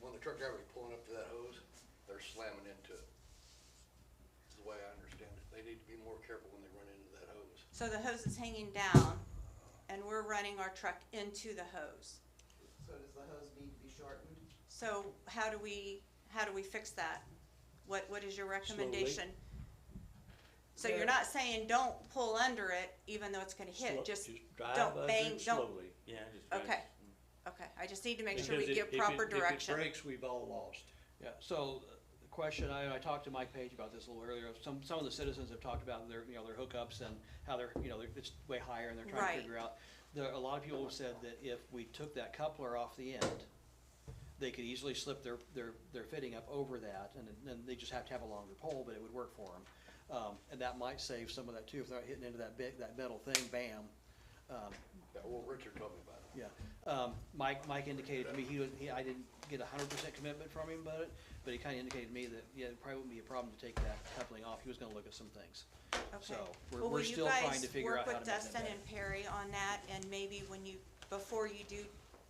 when the truck driver's pulling up to that hose, they're slamming into it. This is the way I understand it. They need to be more careful when they run into that hose. So the hose is hanging down, and we're running our truck into the hose. So does the hose need to be shortened? So how do we fix that? What is your recommendation? So you're not saying don't pull under it, even though it's gonna hit, just drive don't under bang, it don't, slowly. Yeah, just. drive- okay, okay, I just need to make sure Because we give proper direction. If it breaks, we've all lost. Yeah, so, the question, I talked to Mike Page about this a little earlier, some of the citizens have talked about their hookups and how it's way higher and they're trying Right. to figure out. A lot of people have said that if we took that coupler off the end, they could easily slip their fitting up over that, and then they just have to have a longer pole, but it would work for them. And that might save some of that too, if they're not hitting into that metal thing, bam. Yeah, well, Richard told me about it. Yeah, Mike indicated to me, I didn't get 100% commitment from him about it, but he kinda indicated to me that, yeah, it probably wouldn't be a problem to take that coupling off, he was gonna look at some things. Okay. So, Well, we're will you still trying guys to figure out how to work make with that Dustin better. and Perry on that, and maybe before you do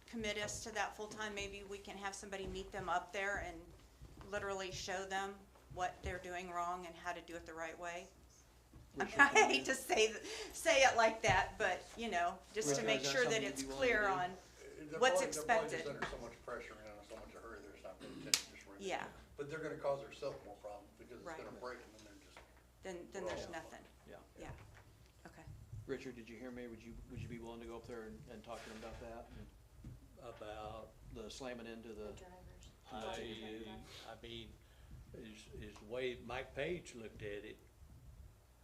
commit us to that full-time, maybe we can have somebody meet them up there and literally show them what they're doing wrong and how to do it the right way? I hate to say it like that, but, just to Richard, make is that sure that something you'd it's be willing clear to do? on, They're What's probably- They're probably expected? just under so much pressure and in so much a hurry, they're just not paying attention, just running. Yeah. But they're gonna cause themselves more problems because it's Right. gonna break them and they're just. then there's nothing. Yeah. Yeah, okay. Richard, did you hear me? Would you be willing to go up there and talk to them about that? About, The slamming into the, I mean, is the way Mike Page looked at it,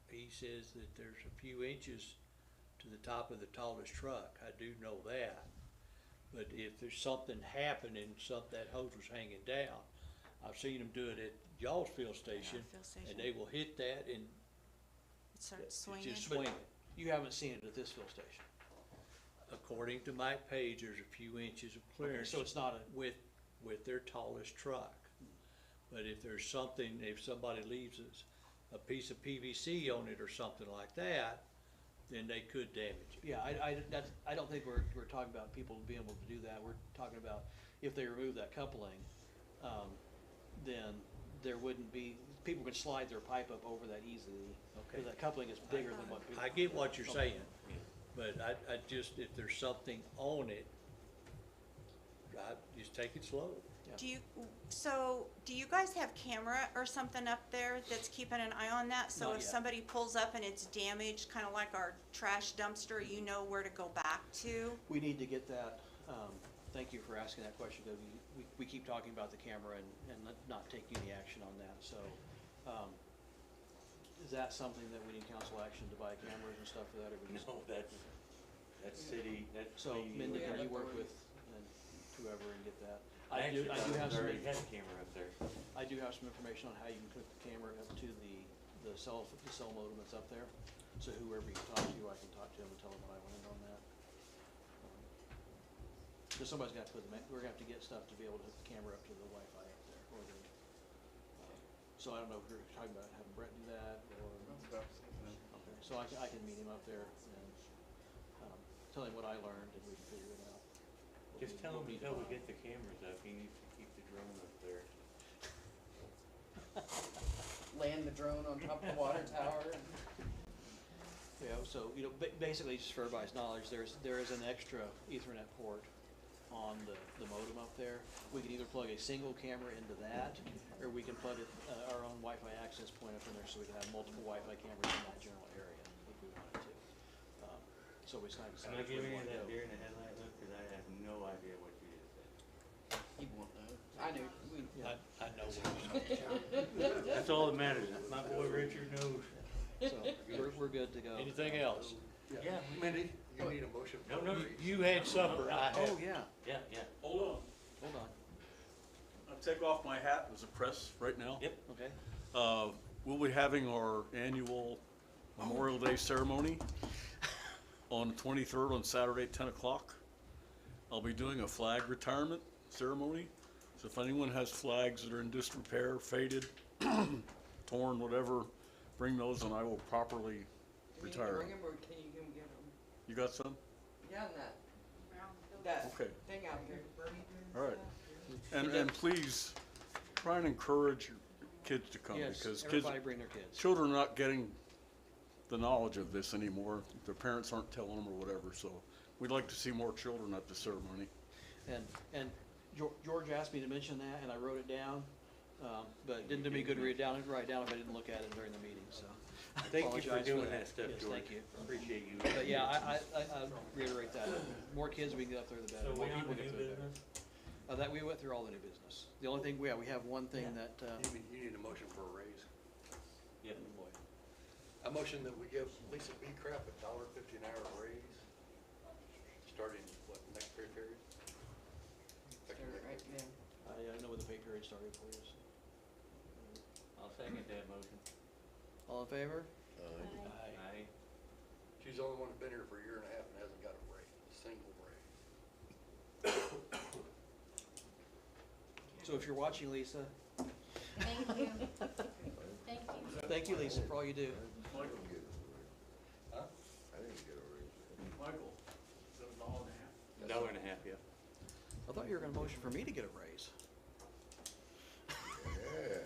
he says that there's a few inches to the top of the tallest truck. I do know that. But if there's something happening, that hose was hanging down, I've seen them do it at y'all's field station, field station. and they will hit that and It starts it's swinging. just swinging. you haven't seen it at this field station. According to Mike Page, there's a few inches of clearance. so it's not with their tallest truck. But if there's something, if somebody leaves a piece of PVC on it or something like that, then they could damage it. Yeah, I don't think we're talking about people being able to do that. We're talking about if they remove that coupling, then there wouldn't be, people could slide their pipe up over that easily. Okay. Because that coupling is bigger than what people. I get what you're saying, but I just, if there's something on it, I just take it slow. Do you guys have camera or something up there that's keeping an eye on that? So Not if yet. somebody pulls up and it's damaged, kind of like our trash dumpster, you know where to go back to? We need to get that, thank you for asking that question, because we keep talking about the camera and not taking any action on that, so, is that something that we need council action to buy cameras and stuff for that, or we just? No, that's city, that's. So, the- Mindy, can you work with whoever and get that? I Actually, do have some, already had a camera up there. I do have some information on how you can hook the camera up to the cell modem that's up there. So whoever you talk to, I can talk to them and tell them what I learned on that. Cause somebody's got to we're gonna have to get stuff to be able to hook the camera up to the Wi-Fi up there, or the, so I don't know if you're talking about having Brett do that, or. Okay, so I can meet him up there and, tell him what I learned and we can figure it out. Just tell him until we get the cameras up, he needs to keep the drone up there. Land the drone on top of the water tower. Yeah, so, basically, just for everybody's knowledge, there is an extra Ethernet port on the modem up there. We can either plug a single camera into that, or we can plug our own Wi-Fi access point up in there, so we can have multiple Wi-Fi cameras in that general area if we wanted to. So it's not. Am I giving you that deer in the headlight look, cause I have no idea what you just said. He won't know. I knew. I know what you're saying. That's all that matters, my boy Richard knows. So, we're good to go. Anything else? Yeah. Mindy, you need a motion for No, a no. raise. You had supper, I had. Oh, yeah, Yeah, yeah. Hold on, hold on, I'll take off my hat as a press right now. Yep. okay. We'll be having our annual Memorial Day ceremony on the 23rd on Saturday at 10 o'clock. I'll be doing a flag retirement ceremony. So if anyone has flags that are in disrepair, faded, torn, whatever, bring those and I will properly retire Bring them. him, or can you come get him? You got some? Yeah, that Okay. thing out here. All right. And please try and encourage your kids to come Yes, because everybody bring their kids. children are not getting the knowledge of this anymore. Their parents aren't telling them or whatever, so we'd like to see more children at the ceremony. And George asked me to mention that, and I wrote it down, but it didn't do me good to write it down if I didn't look at it during the meeting, so. Thank you for Apologize doing that. that stuff, Yes, George. thank you. Appreciate you. But yeah, I reiterate that. More kids we can get up there, the better. So More we on people the get new there, the better. business? That, we went through all the new business. The only thing, we have one thing that, You need a motion for a raise. Yep. boy. A motion that we give Lisa B. Crap $1.50 an hour raise, starting, what, next pay period? Right, yeah. I know when the pay period started for you, so. I'll second that motion. All in favor? Aye. She's the only one that's been here for a year and a half and hasn't got a raise, a single raise. So if you're watching, Lisa, Thank you. Thank you. thank you, Lisa, for all you do. Michael, Huh? I didn't get a raise. Michael, is that $1.50? $1.50, yeah. I thought you were gonna motion for me to get a raise. Yeah.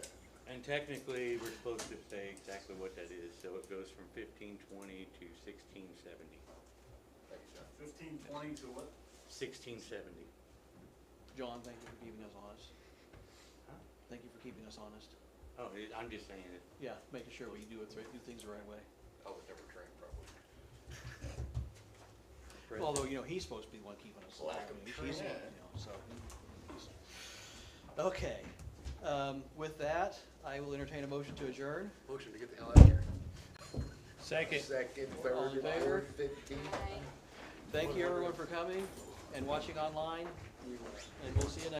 And technically, we're supposed to say exactly what that is, so it goes from 1520 to 1670. 1520 to what? 1670. John, thank you for keeping us honest. Huh? Thank you for keeping us honest. Oh, I'm just saying it. Yeah, making sure we do things the right way. I was never trained properly. Although, he's supposed to be the one keeping us. Lack of He's- training. so. Okay, with that, I will entertain a motion to adjourn. Motion to get the hell out of here. Second. Second, All in third, and favor? fourth, 15. Thank you, everyone, for coming and watching online, and we'll see you next